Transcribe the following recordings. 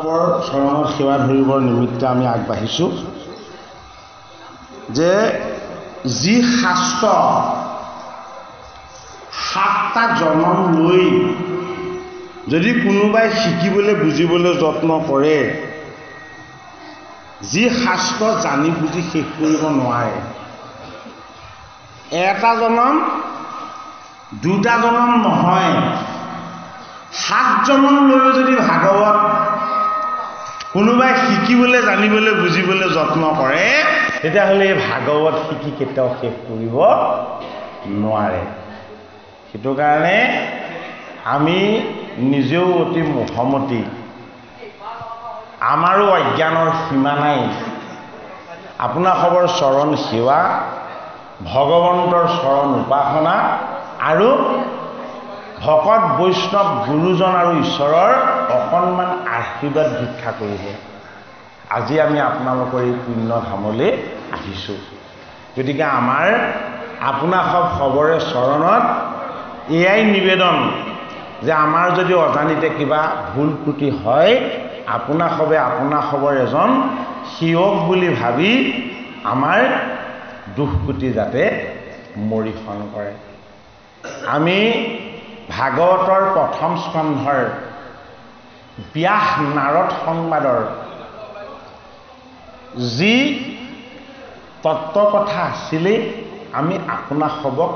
চৰণৰ সেৱা ধৰিবৰ নিমিত্তে আমি আগবাঢ়িছোঁ যে যি শাস্ত্ৰ 7টা জনম লৈ যদি কোনোবাই শিকিবলৈ বুজিবলৈ যত্ন কৰে, যি শাস্ত্ৰ জানি বুজি শেষ কৰিব নোৱাৰে, এটা জনম 2টা জনম নহয় 7 জনম লৈ যদি ভাগৱত কোনোবাই শিকিবলৈ জানিবলৈ বুজিবলৈ যত্ন কৰে, তেতিয়াহ'লে এই ভাগৱত শিকি কেতিয়াও শেষ কৰিব নোৱাৰে। সেইটো কাৰণে আমি নিজেও অতি মুখমতি, আমাৰো অজ্ঞানৰ সীমা নাই। আপোনাসৱৰ চৰণ সেৱা, ভগৱন্তৰ চৰণ উপাসনা আৰু ভকত বৈষ্ণৱ গুৰুজন আৰু ঈশ্বৰৰ অকণমান আশীৰ্বাদ ভিক্ষা কৰিব। আজি আমি আপোনালোকৰ এই পুণ্য ধামলৈ আহিছোঁ। গতিকে আমাৰ আপোনাসৱ সবৰে চৰণত এয়াই নিবেদন যে আমাৰ যদি অজানিতে কিবা ভুল ত্ৰুটি হয়, আপোনাসৱে আপোনাসৱৰ এজন সেৱক বুলি ভাবি আমাৰ দুখ কুটি যাতে মৰিহৰণ কৰে। আমি ভাগৱতৰ প্ৰথম স্কন্ধৰ ব্যাস নাৰদ সংবাদৰ যি তত্ত্ব কথা আছিলে, আমি আপোনাসৱক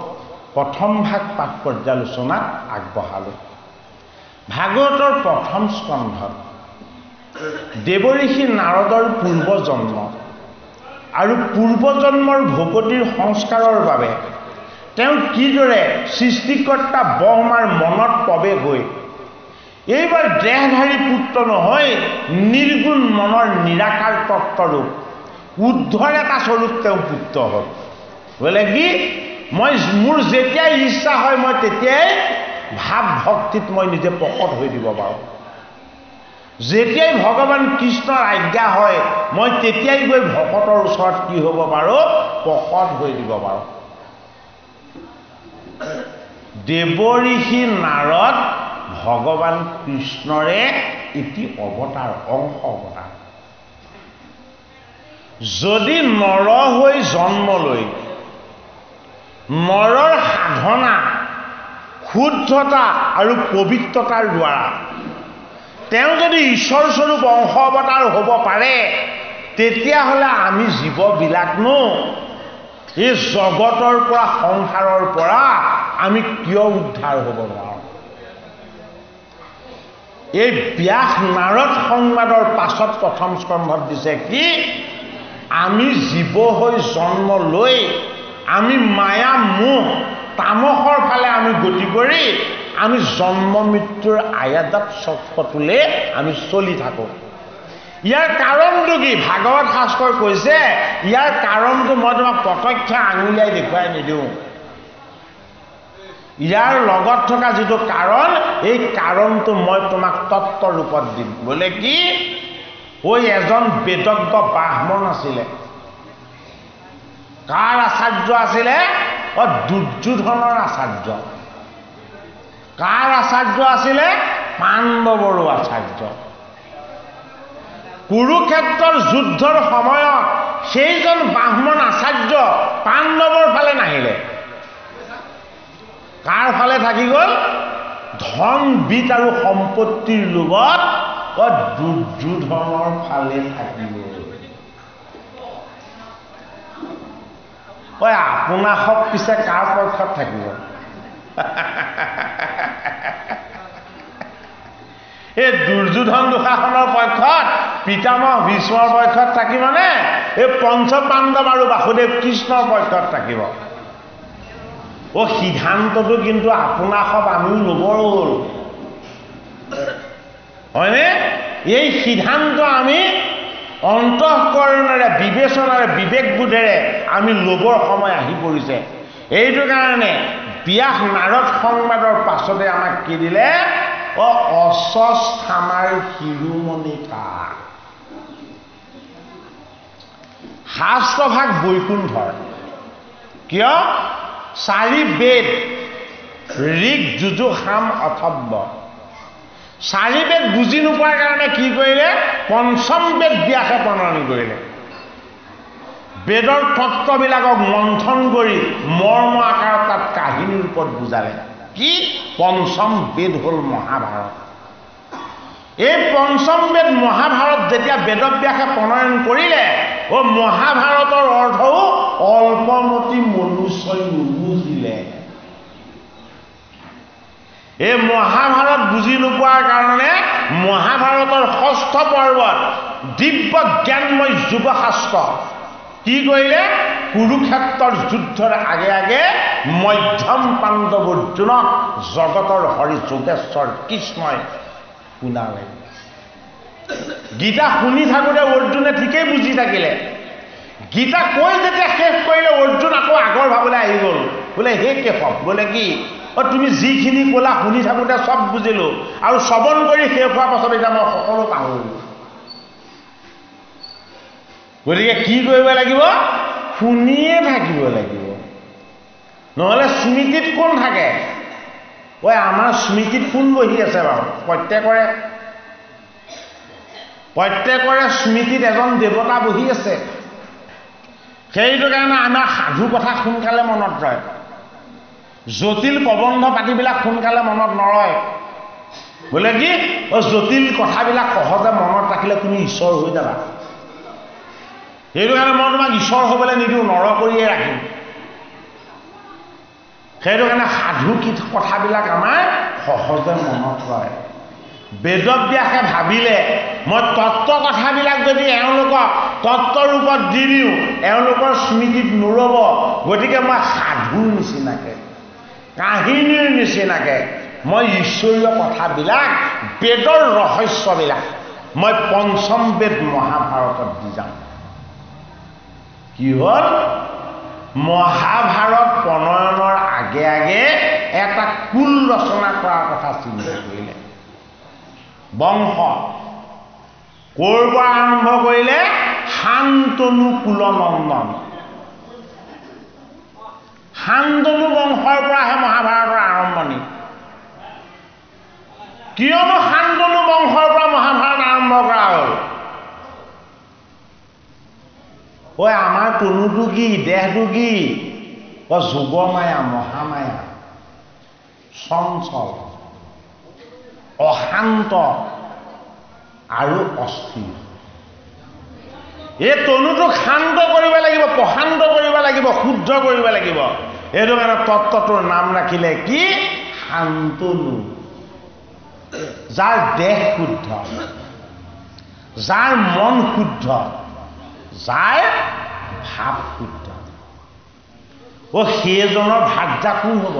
প্ৰথম ভাগ পাঠ পৰ্যালোচনাত আগবঢ়ালোঁ। ভাগৱতৰ প্ৰথম স্কন্ধত দেৱঋষি নাৰদৰ পূৰ্বজন্ম আৰু পূৰ্বজন্মৰ ভকতিৰ সংস্কাৰৰ বাবে তেওঁ কিদৰে সৃষ্টিকৰ্তা ব্ৰহ্মাৰ মনত প্ৰৱেশ হৈ এইবাৰ দেহধাৰী পুত্ৰ নহয় নিৰ্গুণ মনৰ নিৰাকাৰ তত্ত্বৰূপ উদ্ধৰ এটা স্বৰূপ তেওঁ পুত্ৰ হ'ল। বোলে কি, মোৰ যেতিয়াই ইচ্ছা হয় মই তেতিয়াই ভাৱ ভক্তিত মই নিজে প্ৰকট হৈ দিব পাৰোঁ। যেতিয়াই ভগৱান কৃষ্ণৰ আজ্ঞা হয় মই তেতিয়াই গৈ ভকতৰ ওচৰত কি হ'ব পাৰোঁ, প্ৰকট হৈ দিব পাৰোঁ। দেৱঋষি নাৰদ ভগৱান কৃষ্ণৰে এটি অৱতাৰ, অংশ অৱতাৰ। যদি নৰ হৈ জন্ম লৈ নৰৰ সাধনা, শুদ্ধতা আৰু পবিত্ৰতাৰ দ্বাৰা তেওঁ যদি ঈশ্বৰ স্বৰূপ অংশ অৱতাৰ হ'ব পাৰে, তেতিয়াহ'লে আমি জীৱবিলাকনো এই জগতৰ পৰা, সংসাৰৰ পৰা আমি কিয় উদ্ধাৰ হ'ব নোৱাৰোঁ? এই ব্যাস নাৰদ সংবাদৰ পাছত প্ৰথম স্কন্ধত দিছে কি, আমি জীৱ হৈ জন্ম লৈ আমি মায়া মোহ তামসৰ ফালে আমি গতি কৰি আমি জন্ম মৃত্যুৰ আয়াতত চক্ৰটোলে আমি চলি থাকোঁ। ইয়াৰ কাৰণটো কি? ভাগৱত শাস্ত্ৰই কৈছে ইয়াৰ কাৰণটো মই তোমাক প্ৰত্যক্ষ আঙুলিয়াই দেখুৱাই নিদিওঁ। ইয়াৰ লগত থকা যিটো কাৰণ, এই কাৰণটো মই তোমাক তত্ত্ব ৰূপত দিম। বোলে কি, ঐ এজন বেদজ্ঞ ব্ৰাহ্মণ আছিলে। কাৰ আচাৰ্য আছিলে? দুৰ্যোধনৰ আচাৰ্য। কাৰ আচাৰ্য আছিলে? পাণ্ডৱৰো আচাৰ্য। কুৰুক্ষেত্ৰৰ যুদ্ধৰ সময়ত সেইজন ব্ৰাহ্মণ আচাৰ্য পাণ্ডৱৰ ফালে নাহিলে। কাৰ ফালে থাকি গ'ল? ধন বিত্ত আৰু সম্পত্তিৰ লোভত দুৰ্যোধনৰ ফালে থাকি গ'ল। আপোনাসৱ পিছে কাৰ পক্ষত থাকিব? এই দুৰ্যোধন দুঃশাসনৰ পক্ষত, পিতামহ ভীষ্মৰ পক্ষত থাকিব নে এই পঞ্চ পাণ্ডৱ আৰু বাসুদেৱ কৃষ্ণৰ পক্ষত থাকিব? সিদ্ধান্তটো কিন্তু আপোনাসৱ আমিও ল'বৰ হ'ল, হয়নে? এই সিদ্ধান্ত আমি অন্তঃকৰণেৰে, বিবেচনাৰে, বিবেকবোধেৰে আমি ল'বৰ সময় আহি পৰিছে। এইটো কাৰণে ব্যাস নাৰদ সংবাদৰ পাছতে আমাক কি দিলে? অস্বস্থামাৰ শিৰোমণি কাৰ। শাস্ত্ৰভাগ বৈকুণ্ঠৰ। কিয়? 4 বেদ, ঋক যজুৰ সাম অথৰ্ব। 4 বেদ বুজি নোপোৱাৰ কাৰণে কাৰণে কি কৰিলে পঞ্চম বেদ ব্যাসে প্ৰণয়ন কৰিলে বেদৰ তত্ত্ববিলাকক মন্থন কৰি মৰ্ম আকাৰত তাত কাহিনী ৰূপত বুজালে কি পঞ্চম বেদ হ'ল মহাভাৰত এই পঞ্চম বেদ মহাভাৰত যেতিয়া বেদব্যাসে প্ৰণয়ন কৰিলে মহাভাৰতৰ অৰ্থও অল্পমতি মনুষ্যই নুবুজিলে এই মহাভাৰত বুজি নোপোৱাৰ কাৰণে মহাভাৰতৰ ষষ্ঠ পৰ্বত দিব্য জ্ঞানময় যুগশাস্ত্ৰ কি কৰিলে কুৰুক্ষেত্ৰৰ যুদ্ধৰ আগে আগে মধ্যম পাণ্ডৱ অৰ্জুনক জগতৰ হৰি যোগেশ্বৰ কৃষ্ণই শুনালে গীতা শুনি থাকোঁতে অৰ্জুনে ঠিকেই বুজি থাকিলে গীতা কৈ যেতিয়া শেষ কৰিলে অৰ্জুন আকৌ আগৰ ভাবলৈ আহি গ'ল বোলে হে কেশৱ বোলে কি তুমি যিখিনি ক'লা শুনি থাকোঁতে চব বুজিলোঁ আৰু শ্ৰৱণ কৰি শেষ হোৱাৰ পাছত এতিয়া মই সকলো পাহৰিলোঁ গতিকে কি কৰিব লাগিব শুনিয়ে থাকিব লাগিব নহ'লে স্মৃতিত কোন থাকে আমাৰ স্মৃতিত কোন বহি আছে বাৰু প্ৰত্যেকৰে স্মৃতিত এজন দেৱতা বহি আছে সেইটো কাৰণে আমাৰ সাধু কথা সোনকালে মনত ৰয় জটিল প্ৰবন্ধ পাতিবিলাক সোনকালে মনত নৰয় বোলে কি জটিল কথাবিলাক সহজে মনত ৰাখিলে তুমি ঈশ্বৰ হৈ যাবা সেইটো কাৰণে মই তোমাক ঈশ্বৰ হ'বলৈ নিদিওঁ নৰ কৰিয়ে ৰাখিম সেইটো কাৰণে সাধু কথাবিলাক আমাৰ সহজে মনত ৰয় বেদব্যাসে ভাবিলে মই তত্ত্ব কথাবিলাক যদি এওঁলোকক তত্ত্বৰ ৰূপত দি দিওঁ এওঁলোকৰ স্মৃতিত নৰব গতিকে মই সাধুৰ নিচিনাকৈ কাহিনীৰ নিচিনাকৈ মই ঈশ্বৰীয় কথাবিলাক বেদৰ ৰহস্যবিলাক মই পঞ্চম বেদ মহাভাৰতত দি যাম কি হ'ল মহাভাৰত প্ৰণয়নৰ আগে আগে এটা কুল ৰচনা কৰাৰ কথা চিন্তা কৰিলে বংশ ক'ৰ পৰা আৰম্ভ কৰিলে শান্তনু কুলনন্দন শান্তনু বংশৰ পৰাহে মহাভাৰতৰ আৰম্ভণি কিয়নো শান্তনু বংশৰ পৰা মহাভাৰত আৰম্ভ কৰা হ'ল আমাৰ তনুটো কি দেহটো কি যোগমায়া মহামায়া চঞ্চল অশান্ত আৰু অস্থিৰ এই তনুটোক শান্ত কৰিব লাগিব প্ৰশান্ত কৰিব লাগিব শুদ্ধ কৰিব লাগিব এইটো কাৰণে তত্ত্বটোৰ নাম ৰাখিলে কি শান্তনু যাৰ দেহ শুদ্ধ যাৰ মন শুদ্ধ যাৰ ভাৱ শুদ্ধ সেইজনৰ ভাৰ্যা কোন হ'ব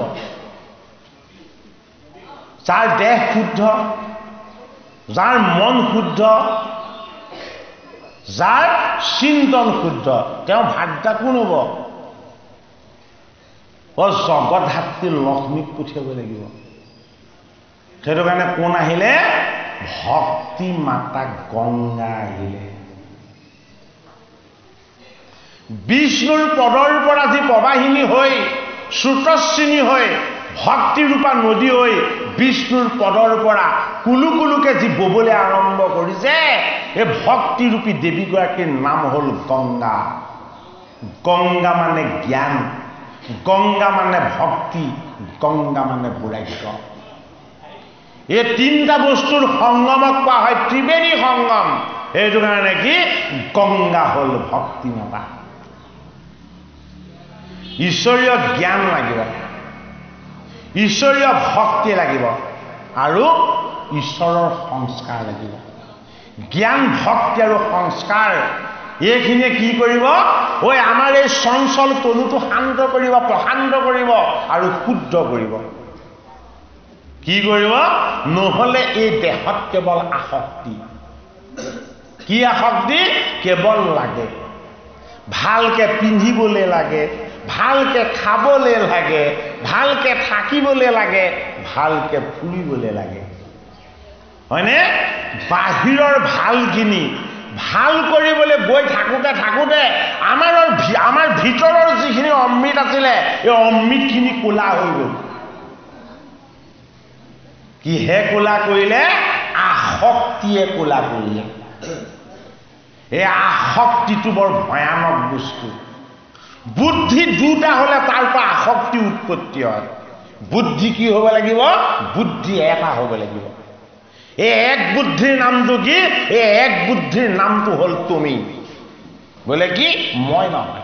যাৰ দেহ শুদ্ধ যাৰ মন শুদ্ধ যাৰ চিন্তন শুদ্ধ তেওঁ ভাৰ্যা কোন হ'ব জগতধাত্ৰী লক্ষ্মীক পঠিয়াব লাগিব সেইটো কাৰণে কোন আহিলে ভক্তি মাতা গংগা আহিলে বিষ্ণুৰ পদৰ পৰা যি প্ৰবাহিনী হৈ শ্ৰুতস্বিনী হৈ ভক্তিৰূপা নদী হৈ বিষ্ণুৰ পদৰ পৰা কুলু কুলুকে যি ববলৈ আৰম্ভ কৰিছে এই ভক্তিৰূপী দেৱীগৰাকীৰ নাম হ'ল গংগা গংগা মানে জ্ঞান গংগা মানে ভক্তি গংগা মানে বৈৰাগ্য এই তিনিটা বস্তুৰ সংগমক কোৱা হয় ত্ৰিবেণী সংগম সেইটো কাৰণে কি গংগা হ'ল ভক্তিমতা ঈশ্বৰীয় জ্ঞান লাগিব ঈশ্বৰীয় ভক্তি লাগিব আৰু ঈশ্বৰৰ সংস্কাৰ লাগিব জ্ঞান ভক্তি আৰু সংস্কাৰ এইখিনিয়ে কি কৰিব আমাৰ এই চঞ্চল তনুটো শান্ত কৰিব প্ৰশান্ত কৰিব আৰু শুদ্ধ কৰিব কি কৰিব নহ'লে এই দেহত কেৱল আসক্তি কি আসক্তি কেৱল লাগে ভালকে পিন্ধিবলৈ লাগে ভালকে খাবলৈ লাগে ভালকে থাকিবলৈ লাগে ভালকে ফুৰিবলৈ লাগে হয়নে বাহিৰৰ ভালখিনি ভাল কৰিবলৈ গৈ থাকোঁতে আমাৰ ভিতৰৰ যিখিনি অমৃত আছিলে এই অমৃতখিনি ক'লা হৈ গ'ল কিহে ক'লা কৰিলে আসক্তিয়ে কোলা কৰিলে। এই আসক্তিটো বৰ ভয়ানক বস্তু। বুদ্ধি দুটা হলে তাৰ পৰা আসক্তি উৎপত্তি হয়। বুদ্ধি কি হ'ব লাগিব? বুদ্ধি এটা হ'ব লাগিব। এই এক বুদ্ধিৰ নামটো কি? এই এক বুদ্ধিৰ নামটো হ'ল তুমি। বোলে কি? মই নহয়।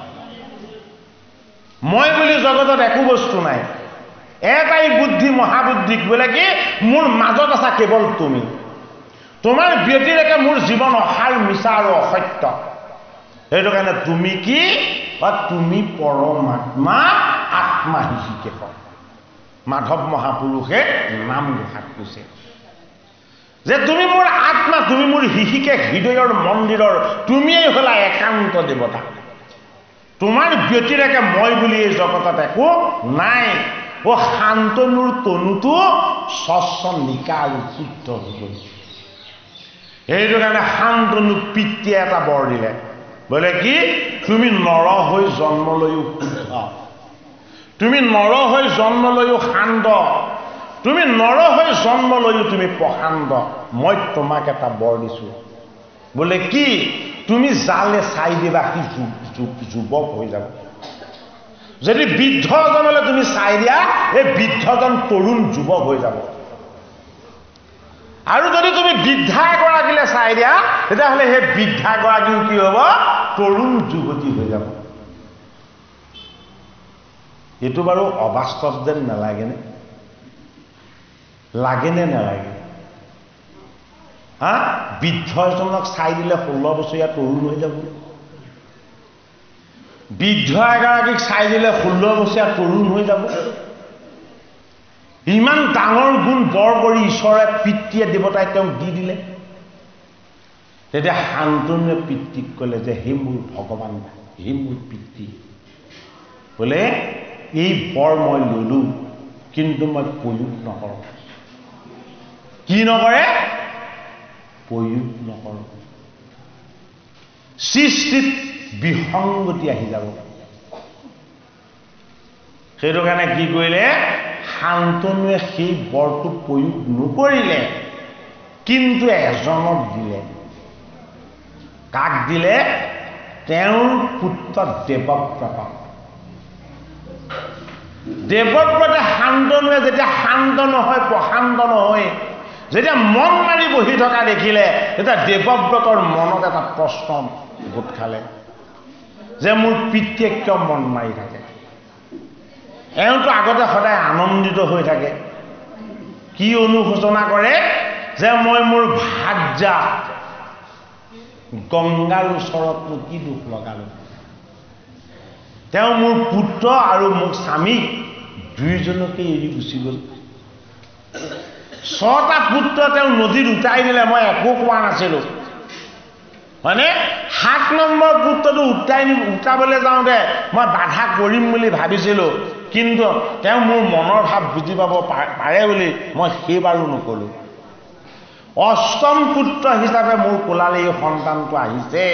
মই বুলি জগতত একো বস্তু নাই। এটাই বুদ্ধি, মহাবুদ্ধিক বোলে কি? মোৰ মাজত আছা কেৱল তুমি। তোমাৰ ব্যতিৰেকে মোৰ জীৱন অসাৰ, মিছা আৰু অসত্য। সেইটো কাৰণে তুমি কি? তুমি পৰমাত্মা, আত্মা হিশিকে কয়। মাধৱ মহাপুৰুষে নাম ঘোষাত কৈছে যে তুমি মোৰ আত্মা, তুমি মোৰ হিশিকে, হৃদয়ৰ মন্দিৰৰ তুমিয়েই হলা একান্ত দেৱতা। তোমাৰ ব্যতিৰেকে মই বুলি এই জগতত একো নাই। শান্তনুৰ তনুটো স্বচ্ছ নিকা আৰু শুদ্ধ হৈ। সেইটো কাৰণে শান্তনুক পিতৃয়ে এটা বৰ দিলে। বোলে কি? তুমি নৰ হৈ জন্ম লৈও শুদ্ধ, তুমি নৰ হৈ জন্ম লৈও শান্ত, তুমি নৰ হৈ জন্ম লৈও তুমি প্ৰশান্ত। মই তোমাক এটা বৰ দিছো। বোলে কি? তুমি যালে চাই দিবা সি যুৱক হৈ যাব। যদি বৃদ্ধ এজনলৈ তুমি চাই দিয়া, এই বৃদ্ধজন তৰুণ যুৱক হৈ যাব। আৰু যদি তুমি বৃদ্ধা এগৰাকীলৈ চাই দিয়া, তেতিয়াহ'লে সেই বৃদ্ধা গৰাকীও কি হ'ব? তৰুণ যুৱতী হৈ যাব। এইটো বাৰু অবাস্তৱ যেন নালাগেনে? লাগেনে নালাগে? বৃদ্ধ এজনক চাই দিলে 16 বছৰীয়া তৰুণ হৈ যাব। বৃদ্ধ এগৰাকীক চাই দিলে 16 বছৰীয়া তৰুণ হৈ যাব। ইমান ডাঙৰ গুণ বৰ কৰি ঈশ্বৰে, পিতৃয়ে, দেৱতাই তেওঁক দি দিলে। তেতিয়া শান্তনুৱে পিতৃক ক'লে যে হে মোৰ ভগৱান, হে মোৰ পিতৃ, বোলে এই বৰ মই ললো, কিন্তু মই প্ৰয়োগ নকৰোঁ। কি নকৰে? প্ৰয়োগ নকৰোঁ। সৃষ্টিত বিসংগতি আহি যাব। সেইটো কাৰণে কি কৰিলে? শান্তনুৱে সেই বৰটো প্ৰয়োগ নকৰিলে, কিন্তু এজনক দিলে। কাক দিলে? তেওঁৰ পুত্ৰ দেৱব্ৰতক। দেৱব্ৰতে শান্তনুৱে যেতিয়া শান্ত নহয়, প্ৰশান্ত নহয়, যেতিয়া মন মাৰি বহি থকা দেখিলে, তেতিয়া দেৱব্ৰতৰ মনত এটা প্ৰশ্ন গোট খালে যে মোৰ পিতৃয়ে কিয় মন মাৰি থাকে? এওঁতো আগতে সদায় আনন্দিত হৈ থাকে। কি অনুশোচনা কৰে? যে মই মোৰ ভাৰ্যা গংগাৰ ওচৰতনো কি দুখ লগালো? তেওঁ মোৰ পুত্ৰ আৰু মোক স্বামীক দুইজনকে এৰি গুচি গ'ল। 6টা পুত্ৰ তেওঁ নদীত উটাই দিলে, মই একো কোৱা নাছিলো। মানে 7 নম্বৰ পুত্ৰটো উটাবলৈ যাওঁতে মই বাধা কৰিম বুলি ভাবিছিলো, কিন্তু তেওঁ মোৰ মনৰ ভাৱ বুজি পাব পাৰে বুলি মই সেইবাৰো নকলো। 8ম পুত্ৰ হিচাপে মোৰ কোলালে এই সন্তানটো আহিছে,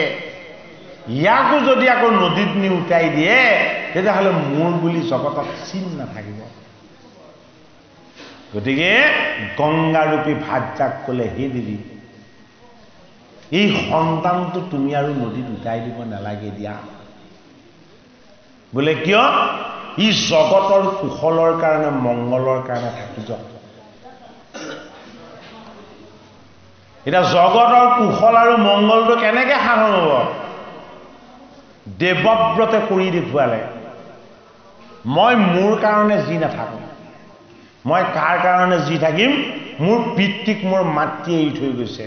ইয়াকো যদি আকৌ নদীত নি উটাই দিয়ে, তেতিয়াহ'লে মোৰ বুলি জগতত চিন নাথাকিব। গতিকে গংগাৰূপী ভাৰ্যাক ক'লে, হে দেৱী, এই সন্তানটো তুমি আৰু নদীত উটাই দিব নালাগে দিয়া। বোলে কিয়? ই জগতৰ কুশলৰ কাৰণে, মংগলৰ কাৰণে থাকি যাওক। এতিয়া জগতৰ কুশল আৰু মংগলটো কেনেকে সাধন হ'ব? দেৱব্ৰতে কৰি দেখুৱালে। মই মোৰ কাৰণে যি নাথাকো, মই কাৰ কাৰণে যি থাকিম? মোৰ পিতৃক মোৰ মাতৃয়ে এৰি থৈ গৈছে,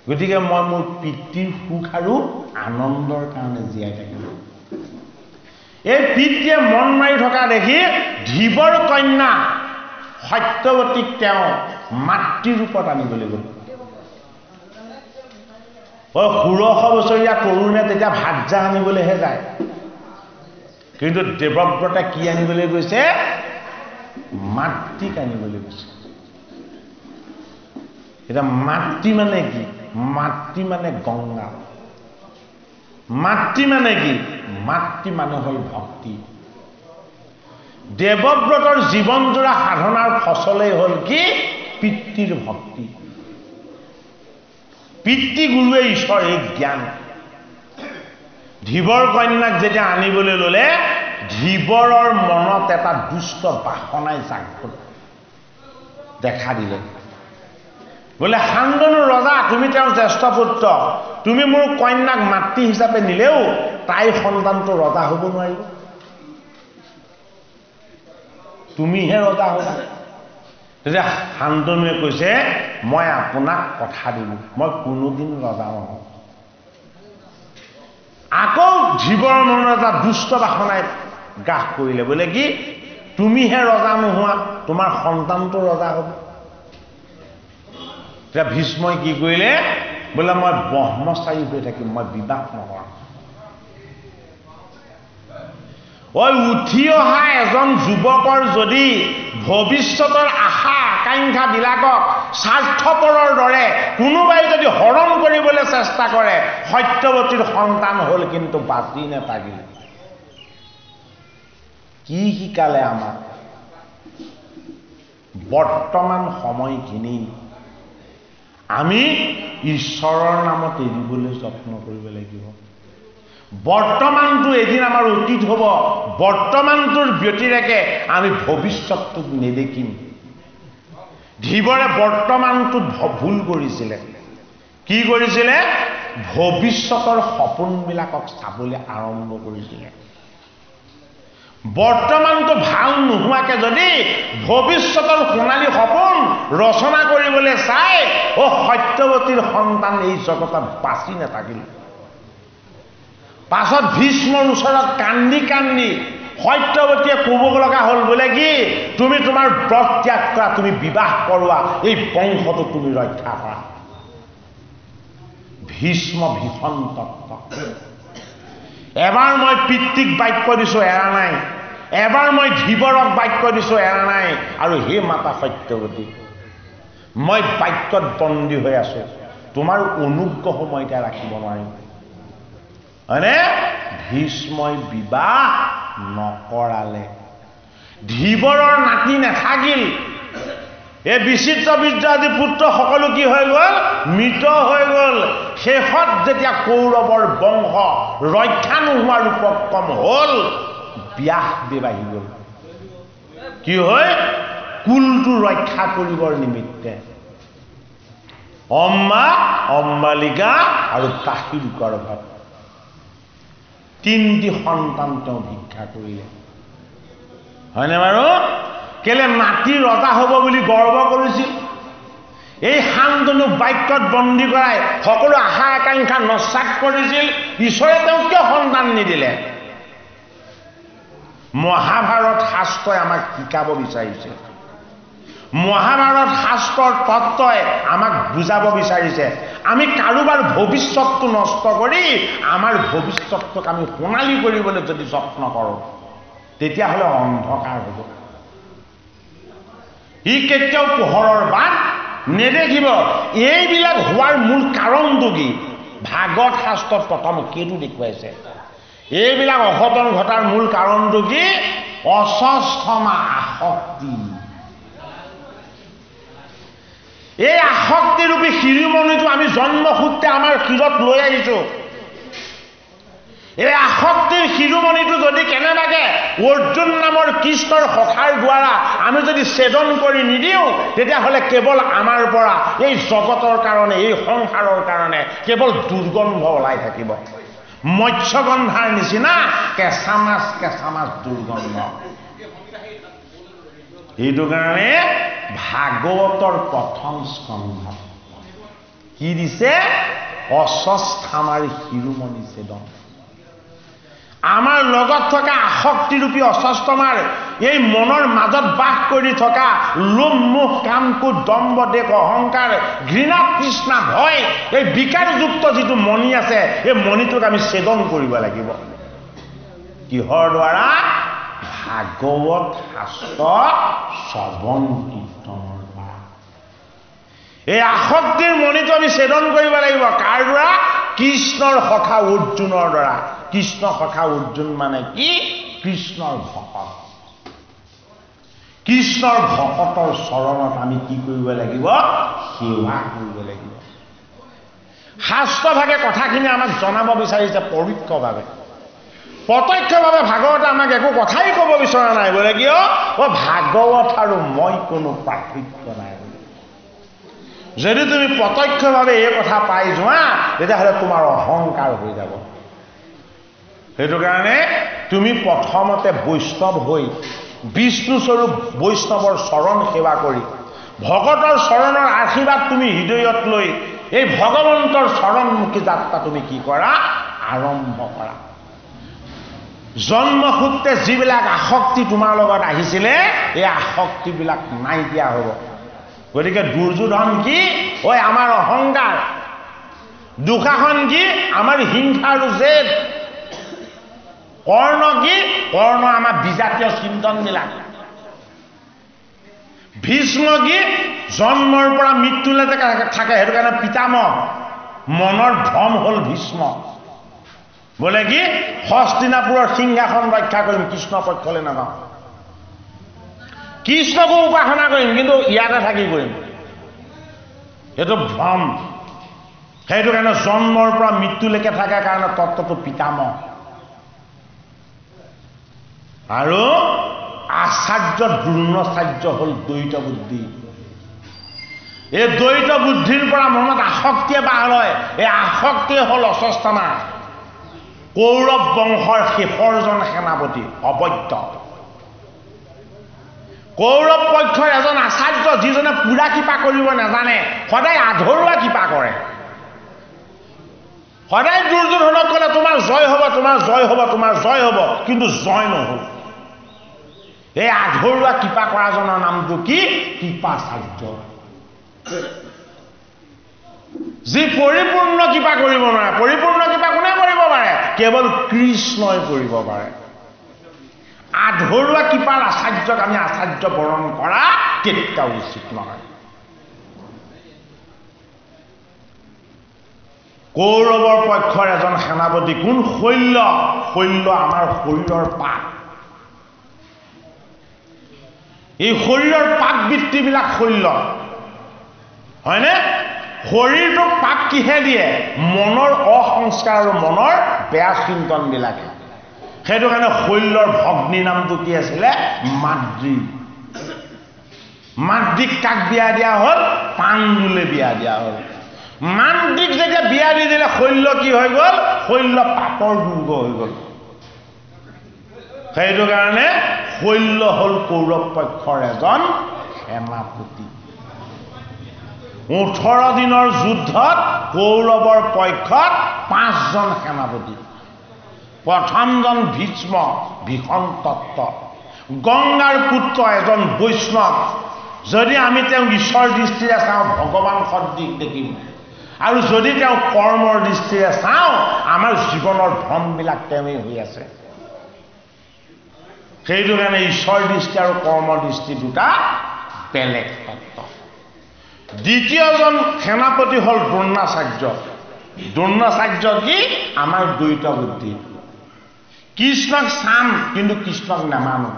গতিকে মই মোৰ পিতৃৰ সুখ আৰু আনন্দৰ কাৰণে জীয়াই থাকিম। এই পিতৃয়ে মন মাৰি থকা দেখি ধীবৰ কন্যা সত্যৱতীক তেওঁ মাতৃৰূপত আনিবলৈ গ'ল। 16 বছৰীয়া তৰুণে তেতিয়া ভাৰ্যা আনিবলৈহে যায়, কিন্তু দেৱব্ৰতে কি আনিবলৈ গৈছে? মাতৃক আনিবলৈ গৈছে। এতিয়া মাতৃ মানে কি? মাতৃ মানে গংগা। মাতৃ মানে কি? মাতৃ মানে হ'ল ভক্তি। দেৱব্ৰতৰ জীৱনজোৰা সাধনাৰ ফচলেই হ'ল কি? পিতৃৰ ভক্তি। পিতৃগুৰুৱে ঈশ্বৰ এই জ্ঞান ধীবৰ কন্যাক যেতিয়া আনিবলৈ ল'লে ধীবৰৰ মনত এটা দুষ্ট বাসনাই জাগ্ৰত দেখা দিলে বোলে শান্তনু ৰজা তুমি তেওঁৰ জ্যেষ্ঠ পুত্ৰ তুমি মোৰ কন্যাক মাতৃ হিচাপে নিলেও তাইৰ সন্তানটো ৰজা হ'ব নোৱাৰিব তুমিহে ৰজা হ'বা তেতিয়া শান্তনুৱে কৈছে মই আপোনাক কথা দিলোঁ মই কোনোদিন ৰজা নহওঁ আকৌ ধীবৰ মনত এটা দুষ্ট বাসনাই গ্ৰাস কৰিলে বোলে কি তুমিহে ৰজা নোহোৱা তোমাৰ সন্তানটো ৰজা হ'ব তেতিয়া ভীষ্মই কি কৰিলে বোলে মই ব্ৰহ্মচাৰী হৈ থাকিম মই বিবাহ নকৰাম উঠি অহা এজন যুৱকৰ যদি ভৱিষ্যতৰ আশা আকাংক্ষাবিলাকক স্বাৰ্থপৰৰ দৰে কোনোবাই যদি হৰণ কৰিবলৈ চেষ্টা কৰে সত্যৱতীৰ সন্তান হ'ল কিন্তু বাচি নাথাকিল কি শিকালে আমাক বৰ্তমান সময়খিনি আমি ঈশ্বৰৰ নামত এৰিবলৈ যত্ন কৰিব লাগিব বৰ্তমানটো এদিন আমাৰ অতীত হ'ব বৰ্তমানটোৰ ব্যতিৰেকে আমি ভৱিষ্যতটোক নেদেখিম ধীবৰে বৰ্তমানটোত ভুল কৰিছিলে কি কৰিছিলে ভৱিষ্যতৰ সপোনবিলাকক চাবলৈ আৰম্ভ কৰিছিলে বৰ্তমানটো ভাল নোহোৱাকে যদি ভৱিষ্যতৰ সোণালী সপোন ৰচনা কৰিবলৈ চাই সত্যৱতীৰ সন্তান এই জগতত বাচি নাথাকিল পাছত ভীষ্মৰ ওচৰত কান্দি কান্দি সত্যৱতীয়ে ক'ব লগা হ'ল বোলে কি তুমি তোমাৰ ব্ৰত ত্যাগ কৰা তুমি বিবাহ কৰোৱা এই বংশটো তুমি ৰক্ষা কৰা ভীষ্ম ভীষণ তত্ত্ব এবাৰ মই পিতৃক বাক্য দিছোঁ এৰা নাই এবাৰ মই ধীবৰক বাক্য দিছোঁ এৰা নাই আৰু হে মাতা সত্যৱতী মই বাক্যত বন্দী হৈ আছোঁ তোমাৰ অনুগ্ৰহ মই এতিয়া ৰাখিব নোৱাৰিম হয়নে ভীষ্মই বিবাহ নকৰালে ধীবৰৰ নাতি নাথাকিল এই বিচিত্ৰ বিদ্যাদি পুত্ৰ সকলো কি হৈ গ'ল মৃত হৈ গ'ল শেষত যেতিয়া কৌৰৱৰ বংশ ৰক্ষা নোহোৱাৰ উপক্ৰম হ'ল ব্যাসদেৱ আহি গ'ল কি হয় কুলটো ৰক্ষা কৰিবৰ নিমিত্তে অম্মা অম্বালিকা আৰু কাশীৰ গৰ্ভত তিনিটি সন্তান তেওঁ ভিক্ষা কৰিলে হয়নে বাৰু কেলে নাতি ৰজা হ'ব বুলি গৰ্ব কৰিছিল এই শান্তনুক বাক্যত বন্দী কৰাই সকলো আশা আকাংক্ষা নস্যাৎ কৰিছিল ঈশ্বৰে তেওঁক কিয় সন্তান নিদিলে মহাভাৰত শাস্ত্ৰই আমাক শিকাব বিচাৰিছে মহাভাৰত শাস্ত্ৰৰ তত্ত্বই আমাক বুজাব বিচাৰিছে আমি কাৰোবাৰ ভৱিষ্যতটো নষ্ট কৰি আমাৰ ভৱিষ্যতটোক আমি সোণালী কৰিবলৈ যদি যত্ন কৰোঁ তেতিয়াহ'লে অন্ধকাৰ হ'ব ই কেতিয়াও পোহৰৰ বাট নেদেখিব এইবিলাক হোৱাৰ মূল কাৰণটো কি ভাগৱত শাস্ত্ৰত প্ৰথম কেইটো দেখুৱাইছে এইবিলাক অঘটন ঘটাৰ মূল কাৰণটো কি অস্বস্থমা আসক্তি এই আসক্তিৰূপী শিৰোমণিটো আমি জন্মসূত্ৰে আমাৰ শিৰত লৈ আহিছোঁ এই আসক্তিৰ শিৰোমণিটো যদি কেনেবাকে অৰ্জুন নামৰ কৃষ্ণৰ সখাৰ দ্বাৰা আমি যদি ছেদন কৰি নিদিওঁ তেতিয়াহ'লে কেৱল আমাৰ পৰা এই জগতৰ কাৰণে এই সংসাৰৰ কাৰণে কেৱল দুৰ্গন্ধ ওলাই থাকিব মৎস্যগন্ধাৰ নিচিনা কেঁচা মাছ দুৰ্গন্ধ এইটো কাৰণে ভাগৱতৰ প্ৰথম স্কন্ধ কি দিছে অস্বস্থামাৰ শিৰোমণি ছেদন আমাৰ লগত থকা আসক্তিৰূপী অস্বস্থমাৰ এই মনৰ মাজত বাস কৰি থকা লোভ মোহ কাম ক্ৰোধ দম্ভ দেশ অহংকাৰ ঘৃণা তৃষ্ণা ভয় এই বিকাৰযুক্ত যিটো মণি আছে এই মণিটোক আমি ছেদন কৰিব লাগিব কিহৰ দ্বাৰা ভাগৱত শাস্ত্ৰ শ্ৰৱণ কীৰ্তনৰ দ্বাৰা এই আসক্তিৰ মণিটো আমি ছেদন কৰিব লাগিব কাৰ দ্বাৰা কৃষ্ণৰ সখা অৰ্জুনৰ দ্বাৰা কৃষ্ণ সখা অৰ্জুন মানে কি কৃষ্ণৰ ভকত কৃষ্ণৰ ভকতৰ চৰণত আমি কি কৰিব লাগিব সেৱা কৰিব লাগিব শাস্ত্ৰভাগে কথাখিনি আমাক জনাব বিচাৰিছে পৰোক্ষভাৱে। প্ৰত্যক্ষভাৱে ভাগৱতে আমাক একো কথাই ক'ব বিচৰা নাই বোলে কিয় ভাগৱত আৰু মই কোনো পাৰ্থক্য নাই। যদি তুমি প্ৰত্যক্ষভাৱে এই কথা পাই যোৱা তেতিয়াহ'লে তোমাৰ অহংকাৰ হৈ যাব। সেইটো কাৰণে তুমি প্ৰথমতে বৈষ্ণৱ হৈ বিষ্ণুস্বৰূপ বৈষ্ণৱৰ চৰণ সেৱা কৰি ভগতৰ চৰণৰ আশীৰ্বাদ তুমি হৃদয়ত লৈ এই ভগৱন্তৰ চৰণমুখী যাত্ৰা তুমি কি কৰা আৰম্ভ কৰা। জন্মসূত্ৰে যিবিলাক আসক্তি তোমাৰ লগত আহিছিলে এই আসক্তিবিলাক নাইকিয়া হ'ব। গতিকে দুৰ্যোধন কি আমাৰ অহংকাৰ, দুঃশাসন কি আমাৰ হিংসা আৰু জেদ, কৰ্ণ কি কৰ্ণ আমাৰ বিজাতীয় চিন্তনবিলাক, ভীষ্ম কি জন্মৰ পৰা মৃত্যুলৈকে থাকে সেইটো কাৰণে পিতামহ, মনৰ ভ্ৰম হ'ল ভীষ্ম। বোলে কি হস্তিনাপুৰৰ সিংহাসন ৰক্ষা কৰিম কৃষ্ণ পক্ষলৈ নাযাওঁ, কৃষ্ণকো উপাসনা কৰিম কিন্তু ইয়াতে থাকি কৰিম, সেইটো ভ্ৰম। সেইটো কাৰণে জন্মৰ পৰা মৃত্যুলৈকে থাকে কাৰণে তত্ত্বটো পিতামহ। আৰু আচাৰ্য দ্ৰোণাচাৰ্য হ'ল দ্বৈত বুদ্ধি। এই দ্বৈত বুদ্ধিৰ পৰা মনত আসক্তিয়ে বাহ লয়। এই আসক্তিয়ে হ'ল অস্বস্থামা, কৌৰৱ বংশৰ শেষৰজন সেনাপতি অবৈধ। কৌৰৱ পক্ষৰ এজন আচাৰ্য যিজনে পুৰা কৃপা কৰিব নাজানে, সদায় আধৰুৱা কৃপা কৰে। সদায় দুৰ্যোধনক ক'লে তোমাৰ জয় হ'ব, তোমাৰ জয় হ'ব, তোমাৰ জয় হ'ব, কিন্তু জয় নহ'ল। এই আধৰুৱা কৃপা কৰাজনৰ নামটো কি কৃপাচাৰ্য। যি পৰিপূৰ্ণ কৃপা কৰিব নোৱাৰে। পৰিপূৰ্ণ কৃপা কোনে কৰিব পাৰে? কেৱল কৃষ্ণই কৰিব পাৰে। আধৰুৱা কৃপাৰ আচাৰ্যক আমি আচাৰ্য বৰণ কৰা কেতিয়াও উচিত নহয়। কৌৰৱৰ পক্ষৰ এজন সেনাপতি কোন? শৈল্য। শৈল্য আমাৰ শৰীৰৰ পাপ। এই শৰীৰৰ পাপ বৃত্তিবিলাক শৈল্য, হয়নে? শৰীৰটোক পাপ কিহে দিয়ে? মনৰ অসংস্কাৰ আৰু মনৰ বেয়া চিন্তনবিলাকে। সেইটো কাৰণে শৈল্যৰ ভগ্নী নামটো কি আছিলে? মাদ্ৰী। মাদ্ৰীক কাক বিয়া দিয়া হ'ল? পাণ্ডুলে বিয়া দিয়া হ'ল। মাদ্ৰীক যেতিয়া বিয়া দি দিলে শৈল্য কি হৈ গ'ল? শৈল্য পাপৰ দুৰ্গ হৈ গ'ল। সেইটো কাৰণে শৈল্য হ'ল কৌৰৱ পক্ষৰ এজন সেনাপতি। 18 দিনৰ যুদ্ধত কৌৰৱৰ পক্ষত 5জন সেনাপতি। প্ৰথমজন ভীষ্ম, ভীষণ তত্ত্ব, গংগাৰ পুত্ৰ এজন বৈষ্ণৱ। যদি আমি তেওঁক ঈশ্বৰ দৃষ্টিৰে চাওঁ ভগৱান সদৃশ দেখিম, আৰু যদি তেওঁক কৰ্মৰ দৃষ্টিৰে চাওঁ আমাৰ জীৱনৰ ভ্ৰমবিলাক তেওঁৱেই হৈ আছে। সেইটো কাৰণে ঈশ্বৰ দৃষ্টি আৰু কৰ্ম দৃষ্টি দুটা বেলেগ তত্ত্ব। দ্বিতীয়জন সেনাপতি হ'ল দ্ৰোণাচাৰ্য। দ্ৰোণাচাৰ্য কি? আমাৰ দ্বৈত বুদ্ধি। কৃষ্ণক চাম কিন্তু কৃষ্ণক নামানো।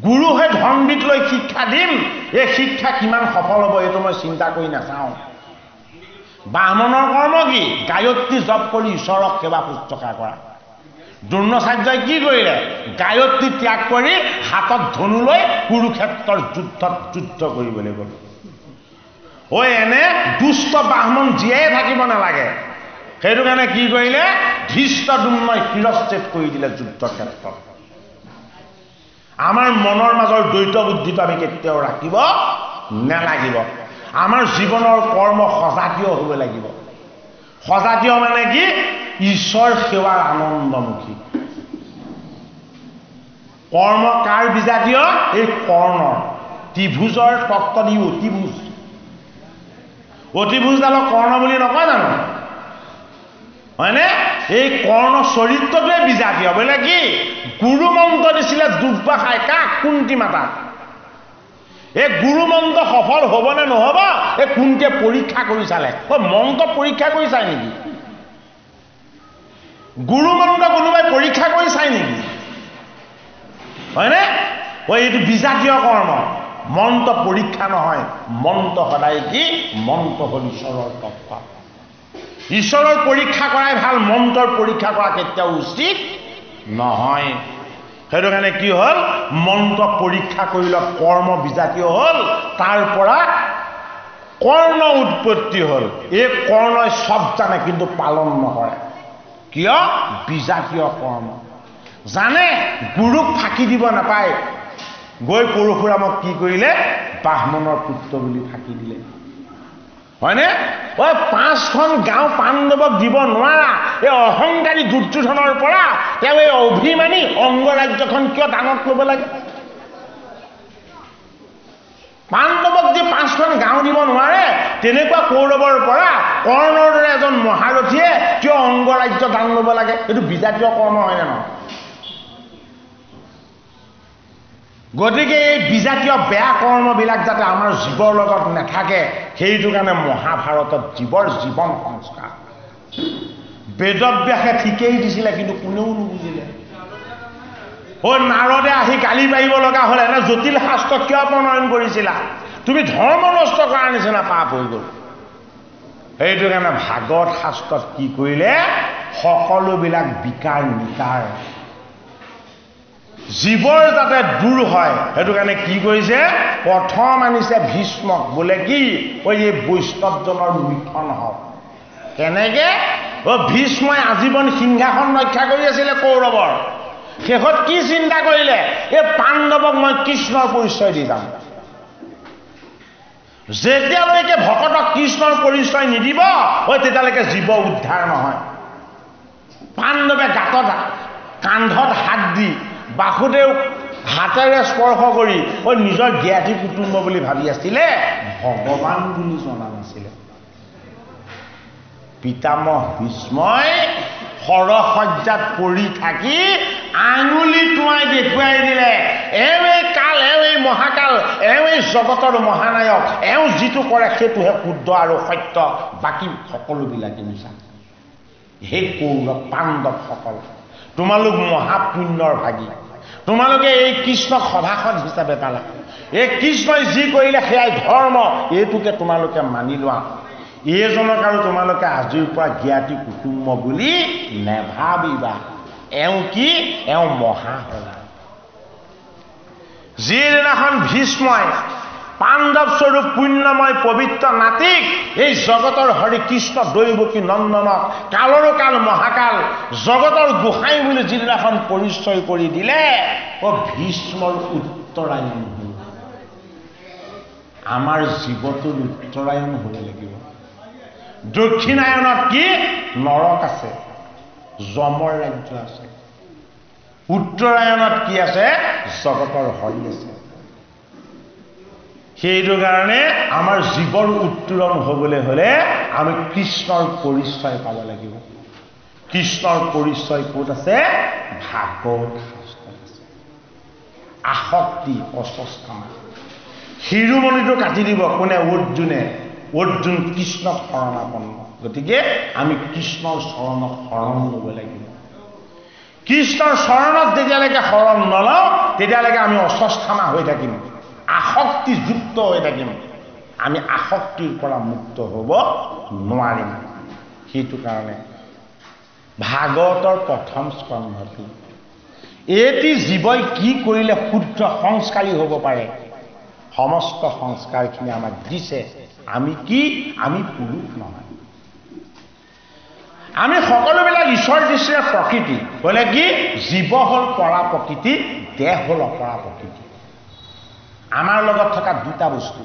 গুৰু হৈ ধৰ্মবিদ লৈ শিক্ষা দিম, এই শিক্ষা কিমান সফল হ'ব এইটো মই চিন্তা কৰি নাচাওঁ। ব্ৰাহ্মণৰ কৰ্ম কি? গায়ত্ৰী জপ কৰি ঈশ্বৰক সেৱা শুশ্ৰূষা কৰা। দ্ৰোণাচাৰ্যই কি কৰিলে? গায়ত্ৰী ত্যাগ কৰি হাতত ধনু লৈ কুৰুক্ষেত্ৰৰ যুদ্ধত যুদ্ধ কৰিবলৈ গ'ল। এনে দুষ্ট ব্ৰাহ্মণ জীয়াই থাকিব নালাগে। সেইটো কাৰণে কি কৰিলে? ধৃষ্টদ্যুম্নই শিৰচ্ছেদ কৰি দিলে যুদ্ধক্ষেত্ৰত। আমাৰ মনৰ মাজৰ দ্বৈত বুদ্ধিটো আমি কেতিয়াও ৰাখিব নালাগিব। আমাৰ জীৱনৰ কৰ্ম সজাতীয় হ'ব লাগিব। সজাতীয় মানে কি? ঈশ্বৰ সেৱাৰ আনন্দমুখী। কৰ্ম কাৰ বিজাতীয়? এই কৰ্ণৰ। ত্ৰিভুজৰ তত্ত্ব দি অতিভুজ। অতিভুজডালক কৰ্ণ বুলি নকয় জানো? হয়নে? এই কৰ্ণ চৰিত্ৰটোৱে বিজাতীয়। বোলে কি? গুৰু মন্ত্ৰ দিছিলে দুৰ্বাসাই কাক? কুন্তি মাতাক। এই গুৰু মন্ত্ৰ সফল হ'বনে নহ'ব এই কুন্তিয়ে পৰীক্ষা কৰি চালে। মন্ত্ৰ পৰীক্ষা কৰি চাই নেকি? গুৰু মন্ত্ৰ কোনোবাই পৰীক্ষা কৰি চাই নেকি? হয়নে? এইটো বিজাতীয় কৰ্ম। মন্ত্ৰ পৰীক্ষা নহয়। মন্ত্ৰ সদায় কি? মন্ত্ৰ হ'ল ঈশ্বৰৰ তত্ত্ব। ঈশ্বৰৰ পৰীক্ষা কৰাই ভাল, মন্ত্ৰৰ পৰীক্ষা কৰা কেতিয়াও উচিত নহয়। সেইটো কাৰণে কি হ'ল, মন্ত্ৰ পৰীক্ষা কৰিলে কৰ্ম বিজাতীয় হ'ল, তাৰ পৰা কৰ্ণ উৎপত্তি হ'ল। এই কৰ্ণই চব জানে কিন্তু পালন নকৰে, কিয়? বিজাতীয় কৰ্ম জানে, গুৰুক ফাঁকি দিব নাপায়। গৈ পৰশুৰামক কি কৰিলে? ব্ৰাহ্মণৰ পুত্ৰ বুলি ফাঁকি দিলে, হয়নে? ঐ 5খন গাঁও পাণ্ডৱক দিব নোৱাৰা এই অহংকাৰী দুৰ্যোধনৰ পৰা তেওঁ এই অভিমানী অংগৰাজ্যখন কিয় দানত ল'ব লাগে? পাণ্ডৱক যে 5খন গাঁও দিব নোৱাৰে, তেনেকুৱা কৌৰৱৰ পৰা কৰ্ণৰ দৰে এজন মহাৰথীয়ে কিয় অংগৰাজ্য দান ল'ব লাগে? এইটো বিজাতীয় কৰ্ম হয়নে নহয়? গতিকে এই বিজাতীয় বেয়া কৰ্মবিলাক যাতে আমাৰ জীৱৰ লগত নাথাকে, সেইটো কাৰণে মহাভাৰতত জীৱৰ জীৱন সংস্কাৰ। বেদব্যাসে ঠিকেই দিছিলে, কিন্তু কোনেও নুবুজিলে। নাৰদে আহি গালি পাৰিব লগা হ'লে এনে জটিল শাস্ত্ৰ কিয় প্ৰণয়ন কৰিছিলা? তুমি ধৰ্ম নষ্ট কৰাৰ নিচিনা পাপ হৈ গ'ল। সেইটো কাৰণে ভাগৱত শাস্ত্ৰত কি কৰিলে? সকলোবিলাক বিকাৰ নিকাৰ জীৱৰ যাতে দূৰ হয়, সেইটো কাৰণে কি কৰিছে? প্ৰথম আনিছে ভীষ্মক, বোলে কি এই বৈষ্ণৱজনৰ মিথন হওক। কেনেকে? ভীষ্মই আজীৱন সিংহাসন ৰক্ষা কৰি আছিলে কৌৰৱৰ। শেষত কি চিন্তা কৰিলে? এই পাণ্ডৱক মই কৃষ্ণৰ পৰিচয় দি যাম। যেতিয়ালৈকে ভকতক কৃষ্ণৰ পৰিচয় নিদিব, তেতিয়ালৈকে জীৱ উদ্ধাৰ নহয়। পাণ্ডৱে গাঁতত কান্ধত হাত দি বাসুদেৱ হাতেৰে স্পৰ্শ কৰি নিজৰ জ্ঞাতি কুটুম্ব বুলি ভাবি আছিলে, ভগৱান বুলি জনা নাছিলে। পিতামহ ভীষ্মই সৰসজ্জাত পৰি থাকি আঙুলি টোৱাই দেখুৱাই দিলে, এওঁৱেই কাল, এওঁৱেই মহাকাল, এওঁৱেই জগতৰ মহানায়ক, এওঁ যিটো কৰে সেইটোহে শুদ্ধ আৰু সত্য, বাকী সকলোবিলাকে মিছা। হে কৌৰৱ পাণ্ডৱসকল, তোমালোক মহাপুণ্যৰ ভাগী। তোমালোকে এই কৃষ্ণক সভাসদ হিচাপে পালা। এই কৃষ্ণই যি কৰিলে সেয়াই ধৰ্ম, এইটোকে তোমালোকে মানি লোৱা। এইজনক আৰু তোমালোকে আজিৰ পৰা জ্ঞাতি কুটুম্ব বুলি নেভাবিবা। এওঁ কি? এওঁ মহাহৰা। যিদিনাখন ভীষ্মই পাণ্ডৱ স্বৰূপ পুণ্যময় পবিত্ৰ নাতিক, এই জগতৰ হৰি কৃষ্ণ দৈৱকী নন্দনক, কালৰো কাল মহাকাল, জগতৰ গোসাঁই বুলি যিদিনাখন পৰিচয় কৰি দিলে, ভীষ্মৰ উত্তৰায়ণ হ'ল। আমাৰ জীৱটোৰ উত্তৰায়ণ হ'ব লাগিব। দক্ষিণায়নত কি? নৰক আছে, যমৰ ৰাজ্য আছে। উত্তৰায়ণত কি আছে? জগতৰ হৰি আছে। সেইটো কাৰণে আমাৰ জীৱৰ উত্তৰণ হ'বলৈ হ'লে আমি কৃষ্ণৰ পৰিচয় পাব লাগিব। কৃষ্ণৰ পৰিচয় ক'ত আছে? ভাগৱত শাস্ত্ৰত আছে। আসক্তি অস্বস্থানা। শিৰোমণিটো কাটি দিব কোনে? অৰ্জুনে। অৰ্জুন কৃষ্ণক শৰণাপন্ন। গতিকে আমি কৃষ্ণৰ চৰণক শৰণ ল'ব লাগিব। কৃষ্ণৰ চৰণত যেতিয়ালৈকে শৰণ নলওঁ, তেতিয়ালৈকে আমি অস্বস্থানা হৈ থাকিম, আসক্তিযুক্ত হৈ থাকিম। আমি আসক্তিৰ পৰা মুক্ত হ'ব নোৱাৰিম। সেইটো কাৰণে ভাগৱতৰ প্ৰথম স্কন্ধটো এটি জীৱই কি কৰিলে শুদ্ধ সংস্কাৰী হ'ব পাৰে, সমস্ত সংস্কাৰখিনি আমাক দিছে। আমি কি? আমি পুৰুষ নহয়। আমি সকলোবিলাক ঈশ্বৰ দৃষ্টিৰে প্ৰকৃতি। বোলে কি? জীৱ হ'ল পৰা প্ৰকৃতি, দেহ হ'ল অপৰা প্ৰকৃতি। আমাৰ লগত থকা দুটা বস্তু,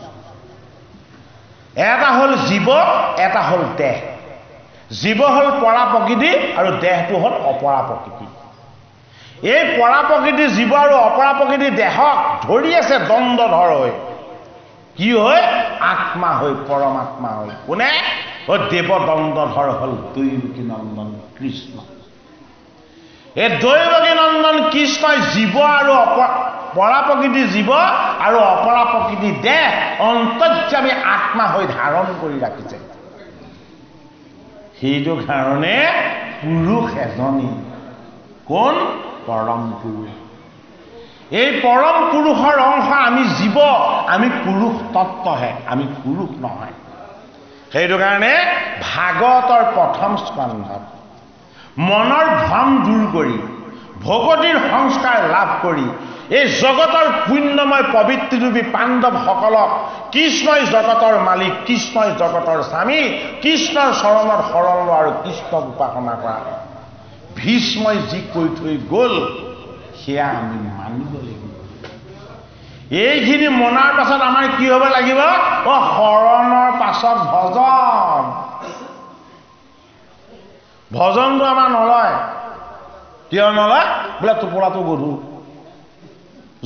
এটা হ'ল জীৱ, এটা হ'ল দেহ। জীৱ হ'ল পৰা প্ৰকৃতি আৰু দেহটো হ'ল অপৰা প্ৰকৃতি। এই পৰা প্ৰকৃতি জীৱ আৰু অপৰা প্ৰকৃতি দেহক ধৰি আছে দ্বন্দ্বধৰ হৈ। কি হয়? আত্মা হৈ, পৰমাত্মা হৈ। কোনে? দেৱ দ্বন্দ্বধৰ হ'ল দৈৱকী নন্দন কৃষ্ণ। এই দৈৱকী নন্দন কৃষ্ণই জীৱ আৰু পৰা প্ৰকৃতি জীৱ আৰু অপৰা প্ৰকৃতি দেহ অন্তৰ্যামী আত্মা হৈ ধাৰণ কৰি ৰাখিছে। সেইটো কাৰণে পুৰুষ এজনী। কোন? পৰম পুৰুষ। এই পৰম পুৰুষৰ অংশ আমি জীৱ, আমি পুৰুষ তত্ত্বহে, আমি পুৰুষ নহয়। সেইটো কাৰণে ভাগৱতৰ প্ৰথম স্কন্ধত মনৰ ভ্ৰম দূৰ কৰি ভগৱতীৰ সংস্কাৰ লাভ কৰি এই জগতৰ পুণ্যময় পবিত্ৰৰূপী পাণ্ডৱসকলক কৃষ্ণই জগতৰ মালিক, কৃষ্ণই জগতৰ স্বামী, কৃষ্ণৰ চৰণত শৰণ লোৱা আৰু কৃষ্ণক উপাসনা কৰা। ভীষ্মই যি কৈ থৈ গ'ল সেয়া আমি মানিব লাগিব। এইখিনি মনাৰ পাছত আমাৰ কি হ'ব লাগিব? শৰণৰ পাছত ভজন। ভজনটো আমাৰ নলয়। কিয় নলয়? বোলে টোপোলাটো গধুৰ,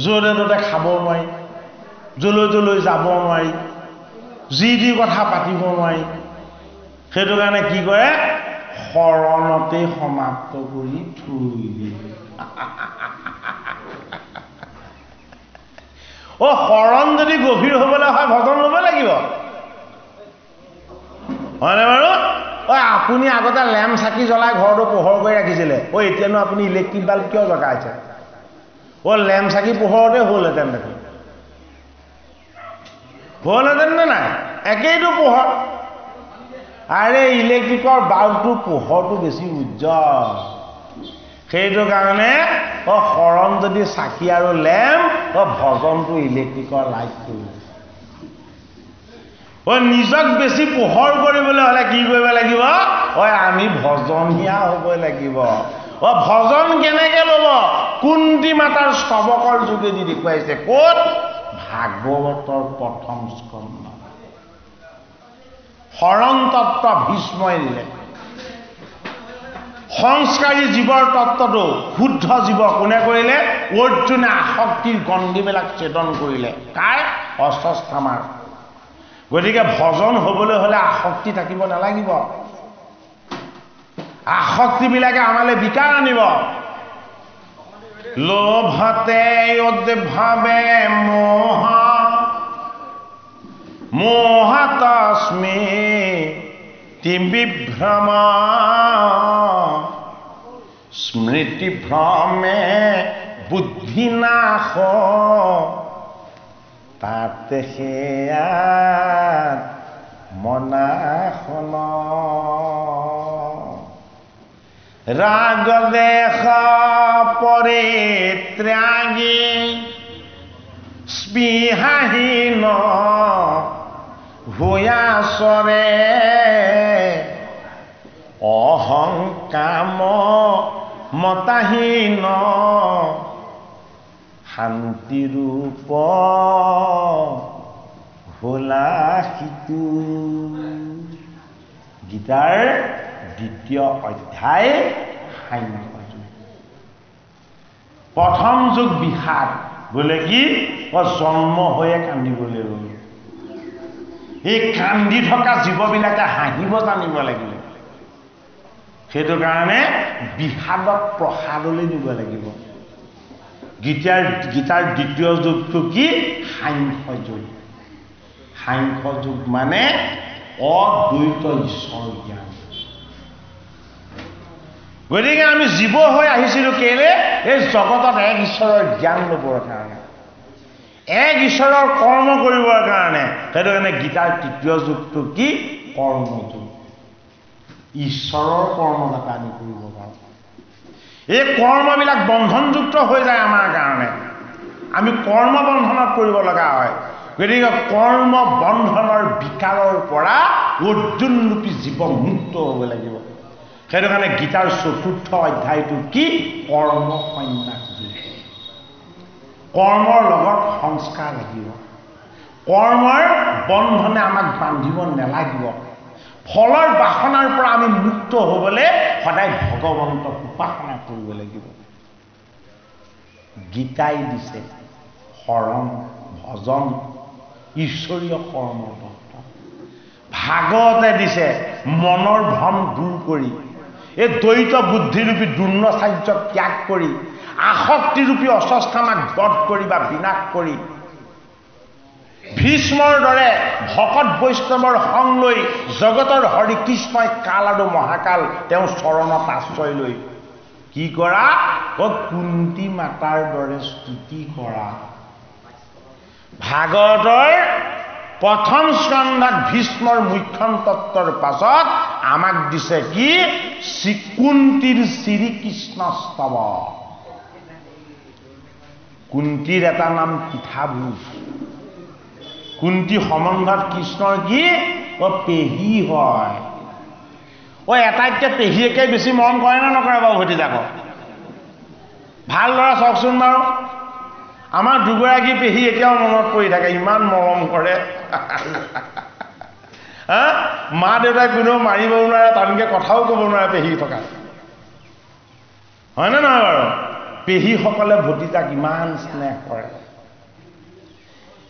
য'তে ত'তে খাব নোৱাৰি, যলৈ তলৈ যাব নোৱাৰি, যি যি কথা পাতিব নোৱাৰি। সেইটো কাৰণে কি কৰে? শৰণতেই সমাপ্ত কৰি থৈ দিয়ে। শৰণ যদি গভীৰ হ'বলৈ হয় ভজন ল'ব লাগিব, হয়নে বাৰু? আপুনি আগতে লেম্প চাকি জ্বলাই ঘৰটো পোহৰ কৰি ৰাখিছিলে, এতিয়ানো আপুনি ইলেক্ট্ৰিক বাল্ব কিয় জগাইছে? লেম্প চাকি পোহৰতে হ'লহেঁতেন দেখোন, হ'লহেঁতেন নে নাই? একেইটো পোহৰ। আৰে ইলেক্ট্ৰিকৰ বাল্বটো পোহৰটো বেছি উজ্জ্বল। সেইটো কাৰণে শৰণ যদি চাকি আৰু লেম্প, ভজনটো ইলেক্ট্ৰিকৰ লাইট কৰিব। নিজক বেছি পোহৰ কৰিবলৈ হ'লে কি কৰিব লাগিব? আমি ভজনীয়া হ'ব লাগিব। ভজন কেনেকে ল'ব? কুন্তি মাতাৰ স্তৱকৰ যোগেদি দেখুৱাইছে। ক'ত? ভাগৱতৰ প্ৰথম স্কন্ধ। শৰণ তত্ত্ব ভীষ্মই দিলে। সংস্কাৰী জীৱৰ তত্ত্বটো শুদ্ধ জীৱ কোনে কৰিলে? অৰ্জুনে আসক্তিৰ গণ্ডিবিলাক ছেদন কৰিলে। কাৰ? অশ্বত্থামাৰ। গতিকে ভজন হ'বলৈ হ'লে আসক্তি থাকিব নালাগিব। আসক্তিবিলাকে আমালৈ বিকাৰ আনিব। লোভতে উদ্ভৱে মোহ, মোহতস্মৃতি বিভ্ৰম, স্মৃতি ভ্ৰমে বুদ্ধিনাশ, তাতে সেয়া মনাসন। ৰাগ দেশ পৰিত্যাগী স্পৃহাহীন ভূয়াচৰে, অহংকাম মতাহীন শান্তিৰূপ হোলাসিতু। গীতাৰ দ্বিতীয় অধ্যায় সাংখ্য যুগ। প্ৰথম যুগ বিষাদ। বোলে কি? জন্ম হৈয়ে কান্দিবলৈ ৰ'ল। এই কান্দি থকা জীৱবিলাকে হাঁহিব জানিব লাগিব। সেইটো কাৰণে বিষাদক প্ৰসাদলৈ নিব লাগিব। গীতাৰ দ্বিতীয় যুগটো কি? সাংখ্য যুগ। সাংখ্য যুগ মানে অদ্বৈত ঈশ্বৰ জ্ঞান। গতিকে আমি জীৱ হৈ আহিছিলোঁ কেলে? এই জগতত এক ঈশ্বৰৰ জ্ঞান ল'বৰ কাৰণে, এক ঈশ্বৰৰ কৰ্ম কৰিবৰ কাৰণে। সেইটো কাৰণে গীতাৰ তৃতীয় যুগটো কি? কৰ্মযুগ। ঈশ্বৰৰ কৰ্ম যাতে আমি কৰিব পাৰোঁ। এই কৰ্মবিলাক বন্ধনযুক্ত হৈ যায় আমাৰ কাৰণে, আমি কৰ্ম বন্ধনত পৰিব লগা হয়। গতিকে কৰ্ম বন্ধনৰ বিকাৰৰ পৰা অৰ্জুনৰূপী জীৱ মুক্ত হ'ব লাগিব। সেইটো কাৰণে গীতাৰ চতুৰ্থ অধ্যায়টো কি? কৰ্ম সন্ন্যাস যুগ। কৰ্মৰ লগত সংস্কাৰ লাগিব। কৰ্মৰ বন্ধনে আমাক বান্ধিব নালাগিব। ফলৰ বাসনাৰ পৰা আমি মুক্ত হ'বলৈ সদায় ভগৱন্তক উপাসনা কৰিব লাগিব। গীতাই দিছে শৰণ, ভজন, ঈশ্বৰীয় কৰ্মৰ তত্ত্ব। ভাগৱতে দিছে মনৰ ভ্ৰম দূৰ কৰি, এই দ্বৈত বুদ্ধিৰূপী দুৰ্নচাৰ্য ত্যাগ কৰি, আসক্তিৰূপী অস্বস্থামাক বধ কৰি বা বিনাশ কৰি, ভীষ্মৰ দৰে ভকত বৈষ্ণৱৰ সং লৈ জগতৰ হৰি কৃষ্ণই কাল আৰু মহাকাল তেওঁৰ চৰণত আশ্ৰয় লৈ কি কৰা? কুন্তি মাতাৰ দৰে স্তুতি কৰা। ভাগৱতৰ প্ৰথম স্কন্ধত ভীষ্মৰ মুখ্যম তত্ত্বৰ পাছত আমাক দিছে কি কুন্তীৰ শ্ৰীকৃষ্ণ স্তৱ কুন্তীৰ এটা নাম পিঠাভোজ কুন্তী সম্বন্ধত কৃষ্ণৰ কি পেহী হয় এটাইতকৈ পেহীয়েকে বেছি মৰম কৰে নে নকৰে বাৰু ভতিজাকক ভাল ল'ৰা চাওকচোন বাৰু আমাৰ দুগৰাকী পেহী এতিয়াও মনত পৰি থাকে ইমান মৰম কৰে মা দেউতাই কোনেও মাৰিব নোৱাৰে তেওঁলোকে কথাও ক'ব নোৱাৰে পেহী থকা হয়নে নহয় বাৰু পেহীসকলে ভতিজাক ইমান স্নেহ কৰে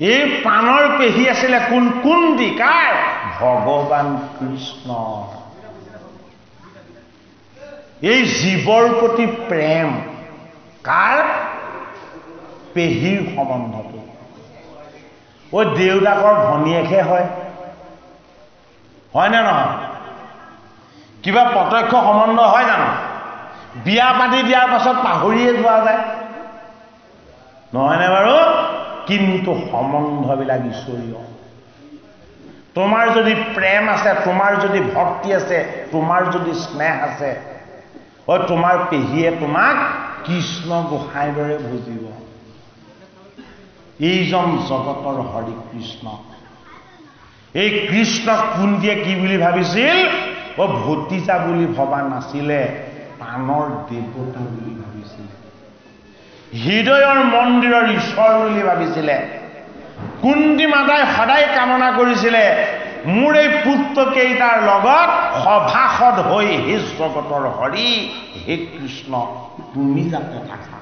এই প্ৰাণৰ পেহী আছিলে কোন কুন্তি কাৰ ভগৱান কৃষ্ণ এই জীৱৰ প্ৰতি প্ৰেম কাৰ পেহীৰ সম্বন্ধটো দেউতাকৰ ভনীয়েকহে হয় নে নহয় কিবা প্ৰত্যক্ষ সম্বন্ধ হয় জানো বিয়া পাতি দিয়াৰ পাছত পাহৰিয়ে যোৱা যায় নহয়নে বাৰু কিন্তু সম্বন্ধবিলাক ঈশ্বৰীয় তোমাৰ যদি প্ৰেম আছে তোমাৰ যদি ভক্তি আছে তোমাৰ যদি স্নেহ আছে তোমাৰ পেহীয়ে তোমাক কৃষ্ণ গোসাঁইৰ দৰে বুজিব এইজন জগতৰ হৰি কৃষ্ণ এই কৃষ্ণক কুন্তীয়ে কি বুলি ভাবিছিল ভতিজা বুলি ভবা নাছিলে প্ৰাণৰ দেৱতা বুলি ভাবিছিল হৃদয়ৰ মন্দিৰৰ ঈশ্বৰ বুলি ভাবিছিলে কুন্তি মাতাই সদায় কামনা কৰিছিলে মোৰ এই পুত্ৰকেইটাৰ লগত সভাসদ হৈ হে জগতৰ হৰি হে কৃষ্ণ তুমি যাতে থাকা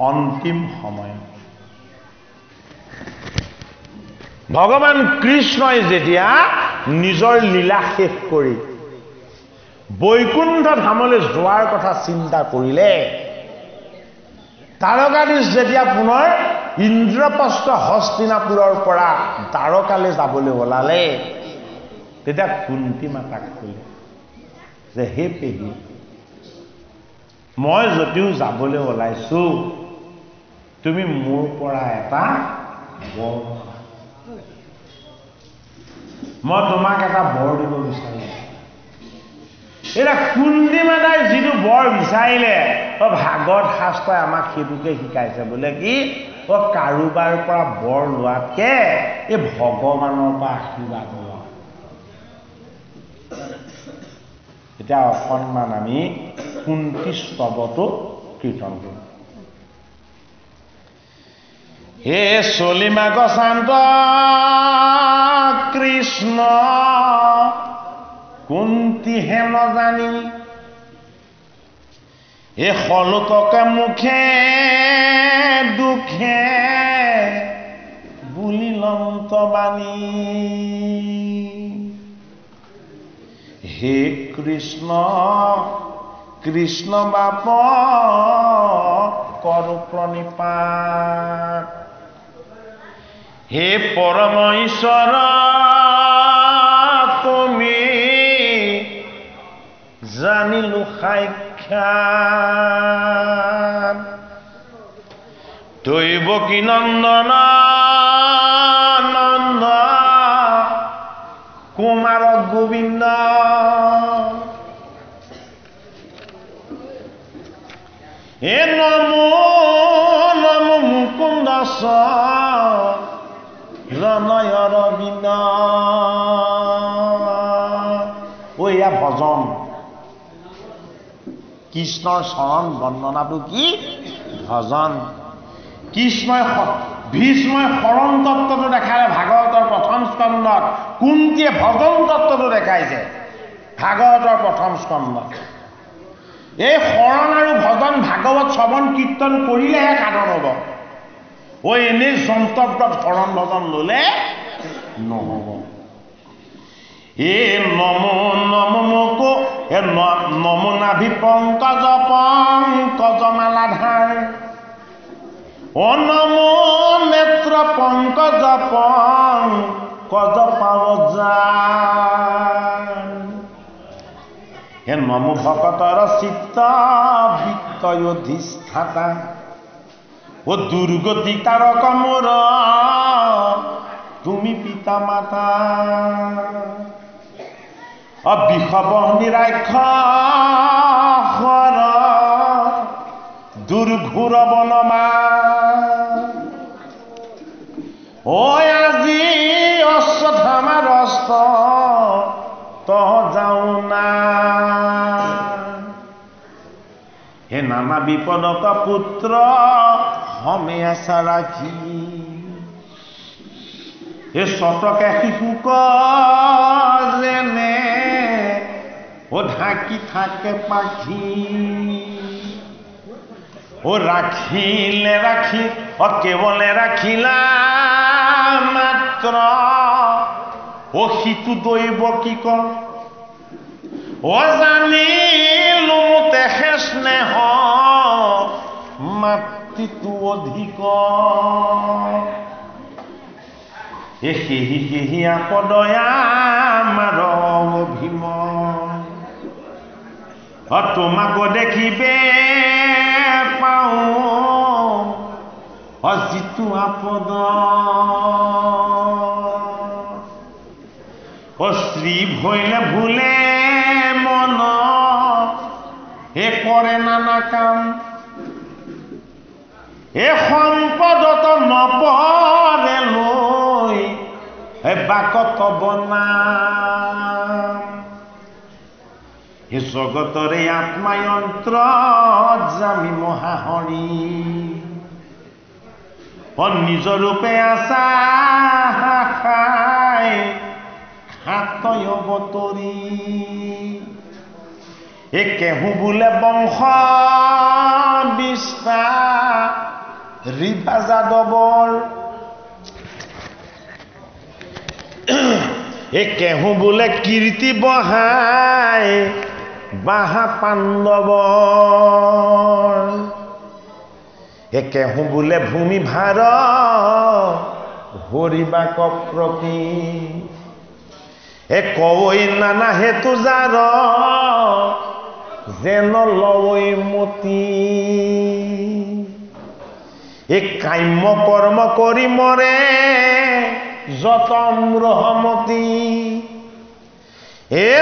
অন্তিম সময় ভগৱান কৃষ্ণই যেতিয়া নিজৰ লীলা শেষ কৰি বৈকুণ্ঠ ধামলৈ যোৱাৰ কথা চিন্তা কৰিলে তাৰকাদিশ যেতিয়া পুনৰ ইন্দ্ৰপ্ৰস্থ হস্তিনাপুৰৰ পৰা দ্বাৰকালৈ যাবলৈ ওলালে তেতিয়া কুন্তি মাতাক ক'লে যে হে পেহী মই যদিও যাবলৈ ওলাইছো তুমি মোৰ পৰা এটা বৰ মই তোমাক এটা বৰ দিব বিচাৰিছো এটা কুন্তি মাতাই যিটো বৰ বিচাৰিলে ভাগৱত শাস্ত্ৰই আমাক সেইটোকে শিকাইছে বোলে কি কাৰোবাৰ পৰা বৰ লোৱাতকে এই ভগৱানৰ পৰা আশীৰ্বাদ লোৱা এতিয়া অকণমান আমি কুন্তি স্তৱটো কীৰ্তন কৰিম হে চলিমা গছান্ত কৃষ্ণ কুন্তি হে নজানি এ সলোককে মুখে দুখে বুলি লন্ত বাণী হে কৃষ্ণ কৃষ্ণ বাপ করু প্ৰণিপাত হে পৰম ঈশ্বৰ তুমি জানিলো সাক্ষাৎ দৈৱকী নন্দন নন্দ কুমাৰ গোবিন্দ হে নমো নমো মুকুন্দ ৰণয় ৰবীন্দ এয়া ভজন কৃষ্ণৰ চৰণ বন্দনাটো কি ভজন কৃষ্ণই ভীষ্মই শৰণ তত্ত্বটো দেখালে ভাগৱতৰ প্ৰথম স্কন্ধত কুন্তীয়ে ভজন তত্ত্বটো দেখাইছে ভাগৱতৰ প্ৰথম স্কন্ধত এই শৰণ আৰু ভজন ভাগৱত শ্ৰৱণ কীৰ্তন কৰিলেহে সাধন হ'ব এনেই যন্ত্ৰব্ৰত শৰণ ভজন ল'লে নহ'ব এ নমো নমো মোকো হে নমো নাভি পংকজ পংকজ মালাধাৰ অ নমো নেত্ৰ পংকজ পংকজ পাৱজাৰ হে নমো ভকতৰ চিত্ত বৃত্তয়োধিষ্ঠাতা ও দুৰ্গতি তাৰক মোৰ তুমি পিতা মাতা অবিষব নিৰাক্ষৰ দুৰ্ঘোৰ বনমা ঐ আজি অশ্বত্থামাৰ অস্ত তহ যাও না হে নানা বিপদক পুত্ৰ হমে আশা ৰাখি হে শতকে শিশুক যেনে ও ঢাকি থাকে পাখি ও রাখিলে রাখি ও কেবলে রাখিলা মাত্র ও সিটো দৈব কি ক ও জানিলো তেহে স্নেহ মাতৃটো অধিক এহি আপদয়া আমাৰ অভিম তোমাক দেখিবে পাওঁ যিটো আপদ শ্ৰী ভৈলে ভুলে মন কৰে নানা কাম সম্পদত নপৰে লৈ বাকত বনাম জগতৰে আত্মায়ন্ত্ৰ জামি মহাহৰি নিজ ৰূপে আছা খাতয় বতৰি কেহু বোলে বংশ বিস্তাৰ ৰিভা যাদৱৰ কেহু বোলে কীৰ্তি বহাই বাহা পাণ্ডৱৰ কেহু বোলে ভূমি ভাৰ হৰিবাক প্ৰতি কই নানা হেতু যাৰ যেন লই মতি কাম্য কৰ্ম কৰি মৰে যতম্ৰহমতি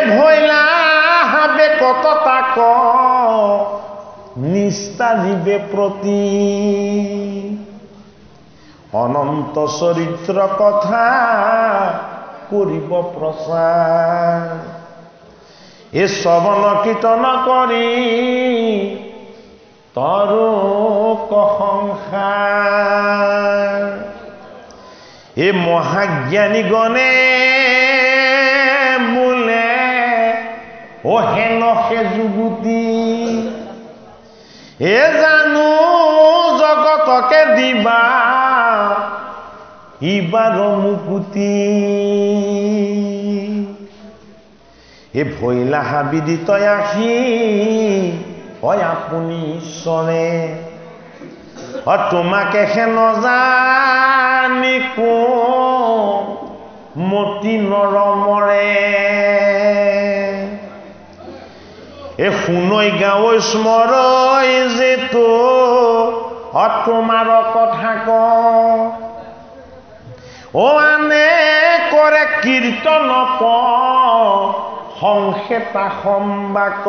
ভৈলা হাবে কত তাক নিষ্ঠা জীবে প্ৰতি অনন্ত চৰিত্ৰ কথা কৰিব প্ৰচাৰ শ্ৰৱণ কীৰ্তন কৰি তৰুক সংসাৰ মহাজ্ঞানী গণে বোলে হেন সে যুগুতি জানো জগতকে দিবা ইবাৰ মুকুতি ভৈলা হাবিদি তই আহি হয় আপুনি ঈশ্বৰে তোমাকে সে নজানি মতি নৰমৰে শুনৈ গাঁৱৈ স্মৰৈ যেতো তোমাৰ কথা ক আনে কৰে কীৰ্তন সংক্ষেপা সম্বাক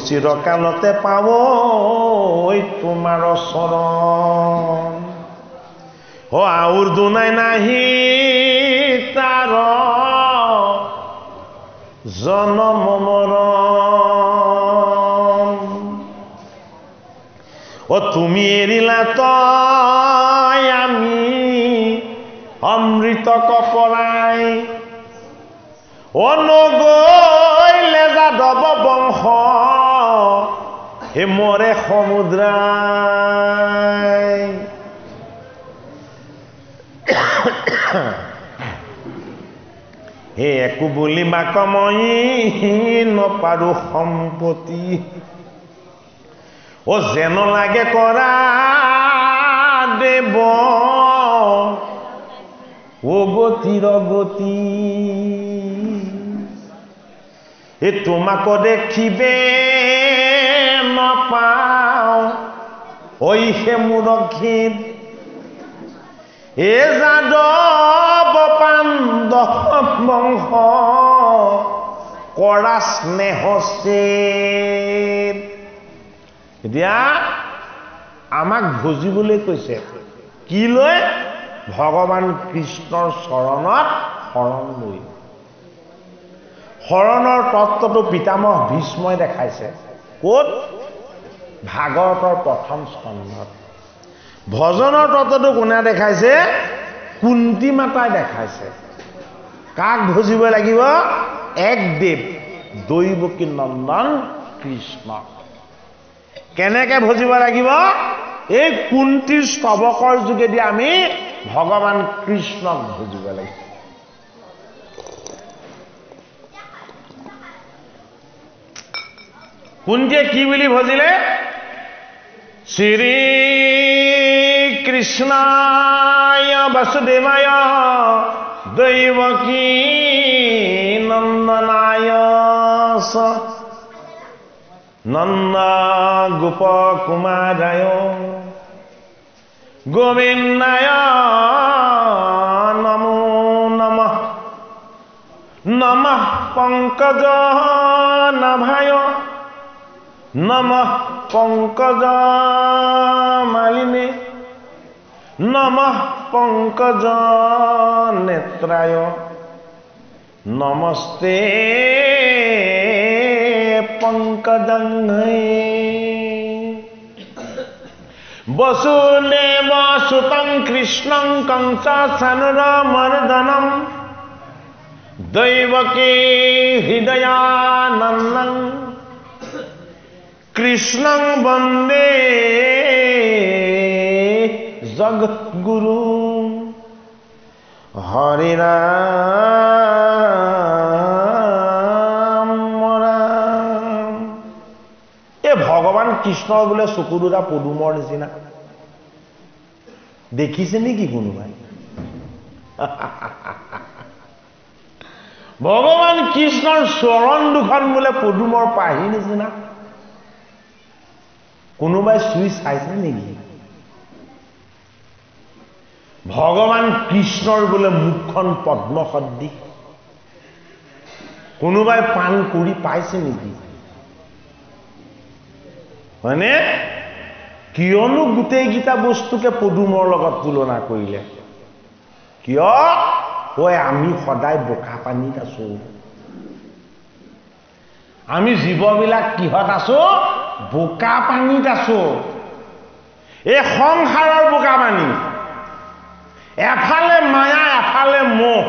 চিৰকালতে পাব তোমাৰ চৰণ আউৰ দুনাই নাহি তাৰ জনম মৰণ তুমি এৰিলা তই আমি অমৃত কপৰাই নগৈলে যাদৱ বংশ মৰে সমুদ্ৰাই একো বুলি মাক মই নপাৰো সম্পত্তি যেন লাগে কৰা দেৱ গতিৰ গতি তোমাক দেখিবে নপাওঁ ঐ হে মুৰক্ষীত এ যাদৱ পাণ্ডৱ বংশ কৰা স্নেহছে। এতিয়া আমাক ভজিবলৈ কৈছে কি লৈ? ভগৱান কৃষ্ণৰ চৰণত শৰণ লৈ। শৰণৰ তত্ত্বটো পিতামহ ভীষ্মই দেখাইছে ক'ত? ভাগৱতৰ প্ৰথম স্কন্ধত। ভজনৰ তত্ত্বটো কোনে দেখাইছে? কুন্তি মাতাই দেখাইছে। কাক ভজিব লাগিব? একদেৱ দৈৱকী নন্দন কৃষ্ণ। কেনেকে ভজিব লাগিব? এই কুন্তিৰ স্তৱকৰ যোগেদি আমি ভগৱান কৃষ্ণক ভজিব লাগিব। কুন্তিয়ে কি বুলি ভজিলে? শ্ৰী কৃষ্ণায় বাসুদেৱায় দৈৱকী নন্দনায় চ নন্দ গোপ কুমাৰায় গোবিন্দায় নমো নমঃ নমঃ পংকজ নাভায় নমঃ পংকজ মালিনে নমঃ পংকজ নেত্ৰায় নমস্তে পংকজংঘ্নে বসুদেব সুতং কৃষ্ণং কংস সনুৰমৰ্দনম দৈবকী হৃদয়ানন্দং কৃষ্ণং বন্দে জগদ্গুৰু হৰি ৰাম ৰাম। এ ভগৱান কৃষ্ণৰ বোলে চকু দুটা পদুমৰ নিচিনা। দেখিছে নেকি কোনোবাই? ভগৱান কৃষ্ণৰ চৰণ দুখন বোলে পদুমৰ পাহি নিচিনা। কোনোবাই চুই চাইছে নেকি? ভগৱান কৃষ্ণৰ বোলে মুখখন পদ্ম সদৃশ। কোনোবাই পান কৰি পাইছে নেকি? হয়নে? কিয়নো গোটেইকেইটা বস্তুকে পদুমৰ লগত তুলনা কৰিলে? কিয়? আমি সদায় বোকা পানীত আছো। আমি জীৱবিলাক কিহত আছো? বোকা পানীত আছো। এই সংসাৰৰ বোকা পানী। এফালে মায়া এফালে মোহ।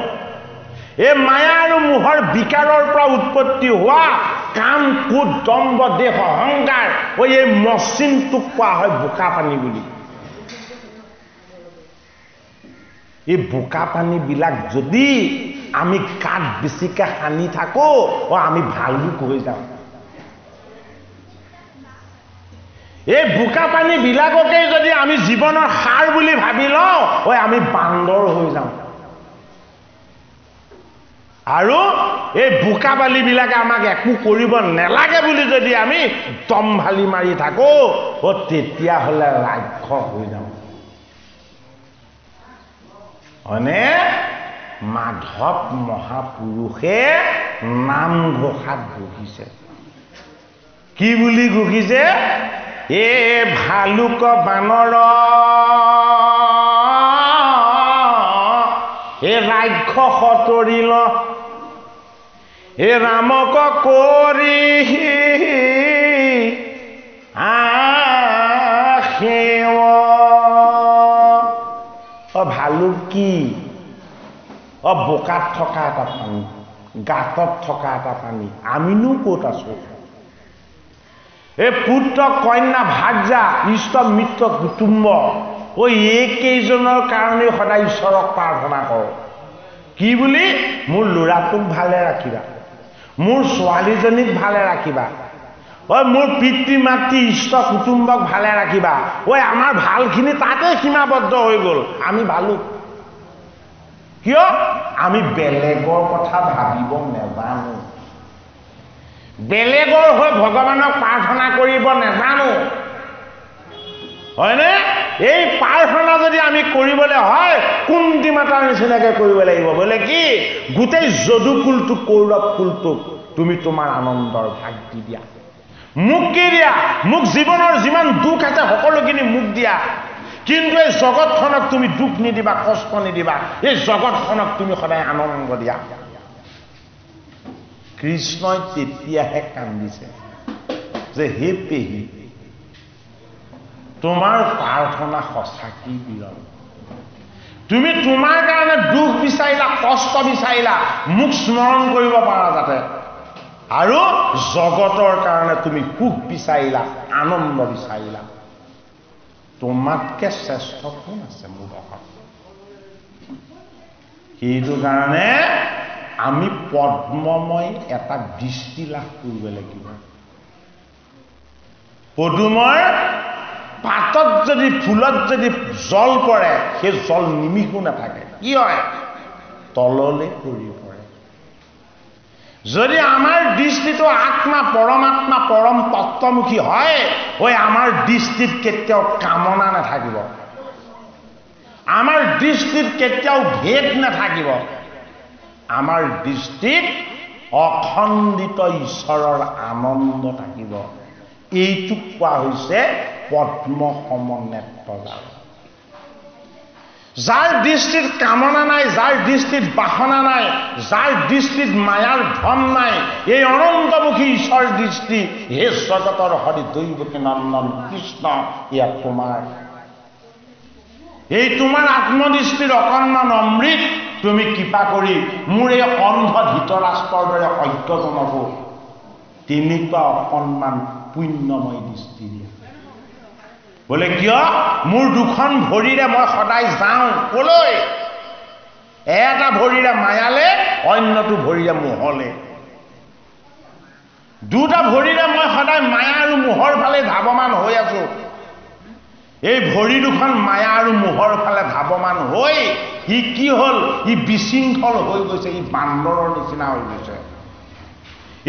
এই মায়া আৰু মোহৰ বিকাৰৰ পৰা উৎপত্তি হোৱা কাম, ক্ৰোধ, দম্ভ, দেহ, অহংকাৰ, এই মচিনটোক কোৱা হয় বোকা পানী বুলি। এই বোকা পানীবিলাক যদি আমি গাত বেছিকে সানি থাকো আমি ভালুক হৈ যাম। এই বোকা পানী বিলাককে যদি আমি জীৱনৰ সাৰ বুলি ভাবি লওঁ আমি বান্দৰ হৈ যাম। আৰু এই বোকা বালি বিলাকে আমাক একো কৰিব নেলাগে বুলি যদি আমি দম্ভালি মাৰি থাকো তেতিয়াহ'লে ৰাক্ষস হৈ যাম। হয়নে? মাধৱ মহাপুৰুষে নামঘোষাত ঘোষিছে। কি বুলি ঘোষিছে? এ ভালুক বানৰ এ ৰাক্ষস তৰিল এ ৰামক কৰি সেৱ। ভালুক কি? বোকাত থকা এটা পানী, গাঁতত থকা এটা পানী। আমিনো ক'ত আছো? এই পুত্ৰ কন্যা ভাৰ্যা ইষ্ট মিত্ৰ কুটুম্ব এইকেইজনৰ কাৰণে সদায় ঈশ্বৰক প্ৰাৰ্থনা কৰোঁ। কি বুলি? মোৰ ল'ৰাটোক ভালে ৰাখিবা, মোৰ ছোৱালীজনীক ভালে ৰাখিবা, মোৰ পিতৃ মাতৃ ইষ্ট কুটুম্বক ভালে ৰাখিবা। আমাৰ ভালখিনি তাতে সীমাবদ্ধ হৈ গ'ল। আমি ভালুক। কিয়? আমি বেলেগৰ কথা ভাবিব নেজানো, বেলেগৰ হৈ ভগৱানক প্ৰাৰ্থনা কৰিব নেজানো। হয়নে? এই প্ৰাৰ্থনা যদি আমি কৰিবলৈ হয় কুন্তি মাতাৰ নিচিনাকৈ কৰিব লাগিব। বোলে কি গোটেই যদুকুলটো কৌৰৱ কুলটোক তুমি তোমাৰ আনন্দৰ ভাগ দি দিয়া। মোক কি দিয়া? মোক জীৱনৰ যিমান দুখ আছে সকলোখিনি মোক দিয়া, কিন্তু এই জগতখনক তুমি দুখ নিদিবা, কষ্ট নিদিবা। এই জগতখনক তুমি সদায় আনন্দ দিয়া। কৃষ্ণই তেতিয়াহে কান্দিছে যে হে পেহী, তোমাৰ প্ৰাৰ্থনা সঁচাকি বিৰল। তুমি তোমাৰ কাৰণে দুখ বিচাৰিলা, কষ্ট বিচাৰিলা, মোক স্মৰণ কৰিব পাৰা যাতে, আৰু জগতৰ কাৰণে তুমি সুখ বিচাৰিলা, আনন্দ বিচাৰিলা। তোমাতকে শ্ৰেষ্ঠ কোন আছে মোৰ লগত? সেইটো কাৰণে আমি পদ্মময় এটা দৃষ্টি লাভ কৰিব লাগিব। পদুমৰ পাতত যদি ফুলত যদি জল পৰে, সেই জল নিমিষো নাথাকে। কি হয়? তললৈ পৰি পৰে। যদি আমাৰ দৃষ্টিটো আত্মা, পৰমাত্মা, পৰম তত্ত্বমুখী হয়, আমাৰ দৃষ্টিত কেতিয়াও কামনা নাথাকিব, আমাৰ দৃষ্টিত কেতিয়াও ভেদ নাথাকিব, আমাৰ দৃষ্টিত অখণ্ডিত ঈশ্বৰৰ আনন্দ থাকিব। এইটোক কোৱা হৈছে পদ্ম সম নেত্ৰজাল। যাৰ দৃষ্টিত কামনা নাই, যাৰ দৃষ্টিত বাসনা নাই, যাৰ দৃষ্টিত মায়াৰ ভ্ৰম নাই, এই অনন্তমুখী ঈশ্বৰ দৃষ্টি, হে জগতৰ হৰি দৈৱকী নন্দন কৃষ্ণ, এয়া তোমাৰ। এই তোমাৰ আত্মদৃষ্টিৰ অকণমান অমৃত তুমি কৃপা কৰি মোৰ এই অন্ধ ধৃতৰাষ্ট্ৰৰ দৰে অজ্ঞজনকো তেনেকুৱা অকণমান পুণ্যময় দৃষ্টি দিয়া। বোলে কিয়? মোৰ দুখন ভৰিৰে মই সদায় যাওঁ কলৈ? এটা ভৰিৰে মায়ালে, অন্যটো ভৰিৰে মোহলে। দুটা ভৰিৰে মই সদায় মায়া আৰু মোহৰ ফালে ধাৱমান হৈ আছো। এই ভৰি দুখন মায়া আৰু মোহৰ ফালে ধাৱমান হৈ ই কি হ'ল? ই বিশৃংখল হৈ গৈছে, ই বান্দৰৰ নিচিনা হৈ গৈছে।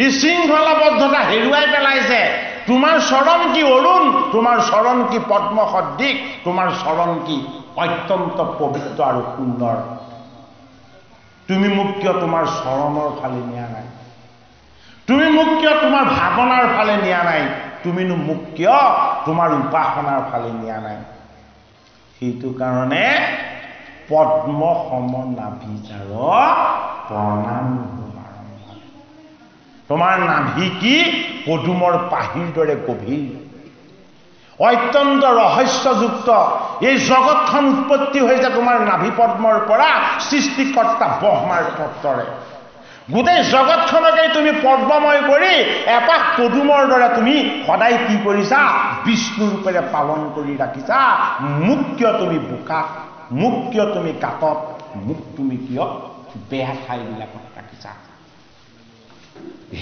ই শৃংখলাবদ্ধতা হেৰুৱাই পেলাইছে। তোমাৰ চৰণ কি অৰুণ, তোমাৰ চৰণ কি পদ্ম সদৃশ, তোমাৰ চৰণ কি অত্যন্ত পবিত্ৰ আৰু সুন্দৰ। তুমি মোক কিয় তোমাৰ চৰণৰ ফালে নিয়া নাই? তুমি মোক কিয় তোমাৰ ভাৱনাৰ ফালে নিয়া নাই? তুমিনো মোক কিয় তোমাৰ উপাসনাৰ ফালে নিয়া নাই? সেইটো কাৰণে পদ্ম সম নাভিচাৰ প্ৰণাম। তোমাৰ নাভি কি? পদুমৰ পাহিৰ দৰে গভীৰ, অত্যন্ত ৰহস্যযুক্ত। এই জগতখন উৎপত্তি হৈছে তোমাৰ নাভি পদ্মৰ পৰা, সৃষ্টিকৰ্তা ব্ৰহ্মাৰ তত্ত্বৰে। গোটেই জগতখনকে তুমি পদ্মময় কৰি এপাহ পদুমৰ দৰে তুমি সদায় কি কৰিছা? বিষ্ণু ৰূপেৰে পালন কৰি ৰাখিছা। মোক কিয় তুমি বোকা, মোক কিয় তুমি গাঁতত, মোক তুমি কিয় বেয়া ঠাইবিলাকত ৰাখিছা?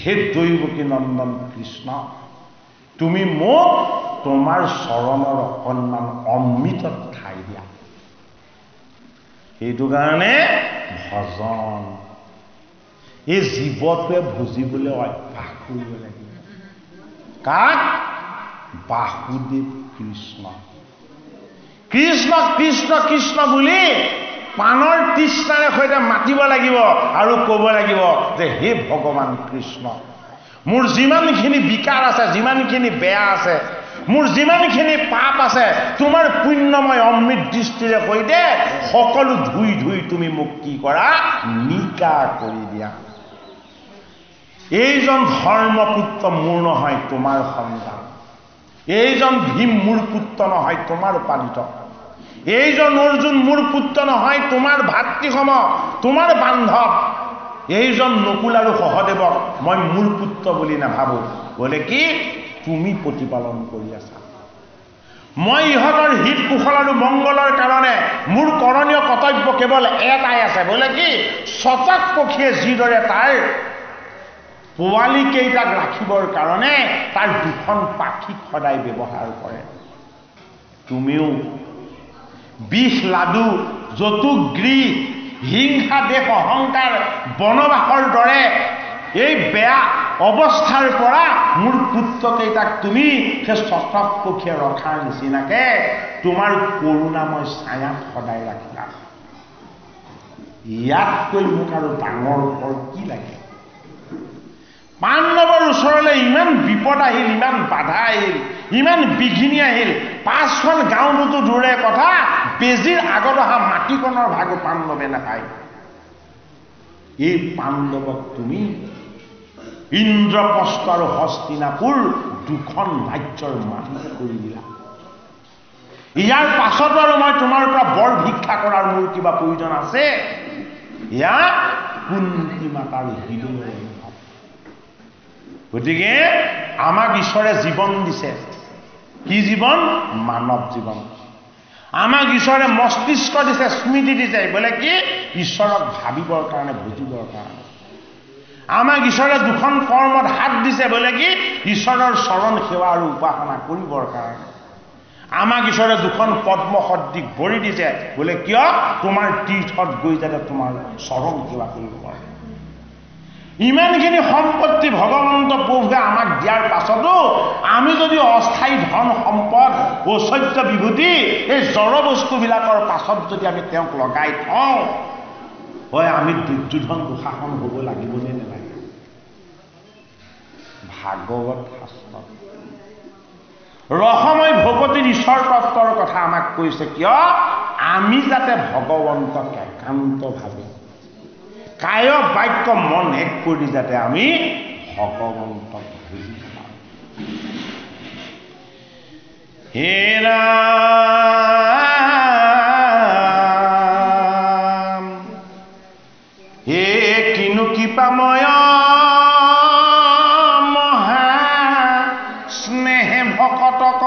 হে দৈৱকী নন্দন কৃষ্ণ, তুমি মোক তোমাৰ চৰণৰ অকণমান অমৃতত ঠাই দিয়া। সেইটো কাৰণে ভজন, এই জীৱটোৱে বুজিবলৈ অভ্যাস কৰিব লাগিব। কাক? বাসুদেৱ কৃষ্ণ। কৃষ্ণ কৃষ্ণ কৃষ্ণ বুলি পানৰ তৃষ্ণাৰে সৈতে মাতিব লাগিব আৰু ক'ব লাগিব যে হে ভগৱান কৃষ্ণ, মোৰ যিমানখিনি বিকাৰ আছে, যিমানখিনি বেয়া আছে, মোৰ যিমানখিনি পাপ আছে, তোমাৰ পুণ্যময় অমৃত দৃষ্টিৰে সৈতে সকলো ধুই ধুই তুমি মোক কি কৰা? নিকা কৰি দিয়া। এইজন ধৰ্মপুত্ৰ মোৰ নহয়, তোমাৰ সন্তান। এইজন ভীম মোৰ পুত্ৰ নহয়, তোমাৰ পালিত। এইজন অৰ্জুন মোৰ পুত্ৰ নহয়, তোমাৰ ভাতৃসম, তোমাৰ বান্ধৱ। এইজন নকুল আৰু সহদেৱক মই মোৰ পুত্ৰ বুলি নাভাবো। বোলে কি? তুমি প্ৰতিপালন কৰি আছা। মই ইহঁতৰ হিত কুশল আৰু মংগলৰ কাৰণে মোৰ কৰণীয় কৰ্তব্য কেৱল এটাই আছে। বোলে কি? চটক পক্ষীয়ে যিদৰে তাৰ পোৱালী কেইটাক ৰাখিবৰ কাৰণে তাৰ দুখন পাখিক সদায় ব্যৱহাৰ কৰে, তুমিও বিষ লাডু, যতুক গৃহ, হিংসা, দেশ, অহংকাৰ, বনবাসৰ দৰে এই বেয়া অৱস্থাৰ পৰা মোৰ পুত্ৰকেইটাক তুমি সেই চটকপক্ষে ৰখাৰ নিচিনাকে তোমাৰ কৰোণাময় ছায়াত সদায় ৰাখিলা। ইয়াতকৈ মোক আৰু ডাঙৰ ফল কি লাগে? পাণ্ডৱৰ ওচৰলৈ ইমান বিপদ আহিল, ইমান বাধা আহিল, ইমান বিঘিনি আহিল, 5খন গাঁৱতো দূৰে কথা, বেজীৰ আগত অহা মাটিকণৰ ভাগো পাণ্ডৱে নাপায়। এই পাণ্ডৱক তুমি ইন্দ্ৰপ্ৰস্থ আৰু হস্তিনাপুৰ 2খন ৰাজ্যৰ মালিক কৰি দিলা। ইয়াৰ পাছত আৰু মই তোমাৰ পৰা বৰ ভিক্ষা কৰাৰ মোৰ কিবা প্ৰয়োজন আছে? এয়া কুন্তি মাতাৰ হৃদয়ৰ অনুভৱ। গতিকে আমাক ঈশ্বৰে জীৱন দিছে। কি জীৱন? মানৱ জীৱন। আমাক ঈশ্বৰে মস্তিষ্ক দিছে, স্মৃতি দিছে, বোলে কি ঈশ্বৰক ভাবিবৰ কাৰণে, বুজিবৰ কাৰণে। আমাক ঈশ্বৰে 2খন কৰ্মত হাত দিছে, বোলে কি ঈশ্বৰৰ চৰণ সেৱা আৰু উপাসনা কৰিবৰ কাৰণে। আমাক ঈশ্বৰে 2খন পদ্ম সদৃশ ভৰি দিছে, বোলে কিয়? তোমাৰ তীৰ্থত গৈ যাতে তোমাৰ চৰণ সেৱা কৰিব পাৰে। ইমানখিনি সম্পত্তি ভগৱন্ত প্ৰভুৱে আমাক দিয়াৰ পাছতো আমি যদি অস্থায়ী ধন সম্পদ, ঐশ্বৰ্য বিভূতি, এই জড় বস্তুবিলাকৰ পাছত যদি আমি তেওঁক লগাই থওঁ, হয় আমি দুৰ্যোধন দুঃশাসন হ'ব লাগিবনে নালাগে? ভাগৱত শাস্ত্ৰত ৰসময় ভকতিৰ ঈশ্বৰ তত্বৰ কথা আমাক কৈছে। কিয়? আমি যাতে ভগৱন্তক একান্তভাৱে কায় বাক্য মন এক কৰি যাতে আমি ভগৱন্তক বুজি পাওঁ। হে ৰাম, হে কিনো কৃপাময় মহা স্নেহে ভকতক,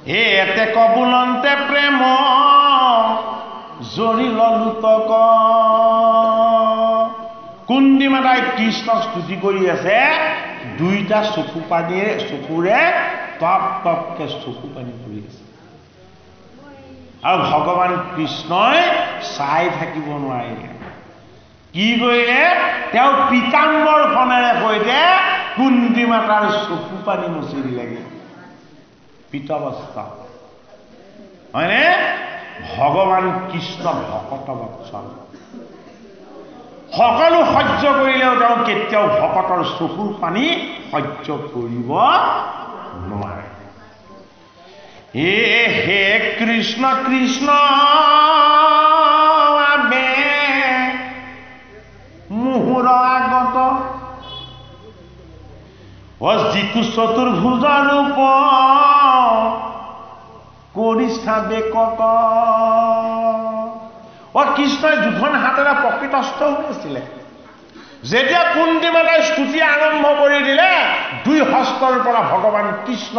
হে এতে কবুলন্তে প্ৰেম জৰিল লুতক। কুন্তি মাতাই কৃষ্ণক স্তুতি কৰি আছে, 2টা চকুৰে টপ টপকে চকু পানী পৰি আছে। আৰু ভগৱান কৃষ্ণই চাই থাকিব নোৱাৰিলে। কি কৰিলে? তেওঁ পীতাম্বৰখনেৰে সৈতে কুন্তি মাতাৰ চকু পানী মুচি দিলেগে। পীতবস্ত্ৰ, হয়নে? ভগৱান কৃষ্ণ ভকত বৎসল। সকলো সহ্য কৰিলেও তেওঁ কেতিয়াও ভকতৰ চকুৰ পানী সহ্য কৰিব নোৱাৰে। হে কৃষ্ণ কৃষ্ণ আবে মুহুৰ আগত, যিটো চতুৰ্ভুজ ৰূপ কৰিছা বেকত। কৃষ্ণই 2খন হাতেৰে প্ৰকৃতস্থ হৈ আছিলে। যেতিয়া কুন্তি মাতাই স্তুতি আৰম্ভ কৰি দিলে, 2 হস্তৰ পৰা ভগৱান কৃষ্ণ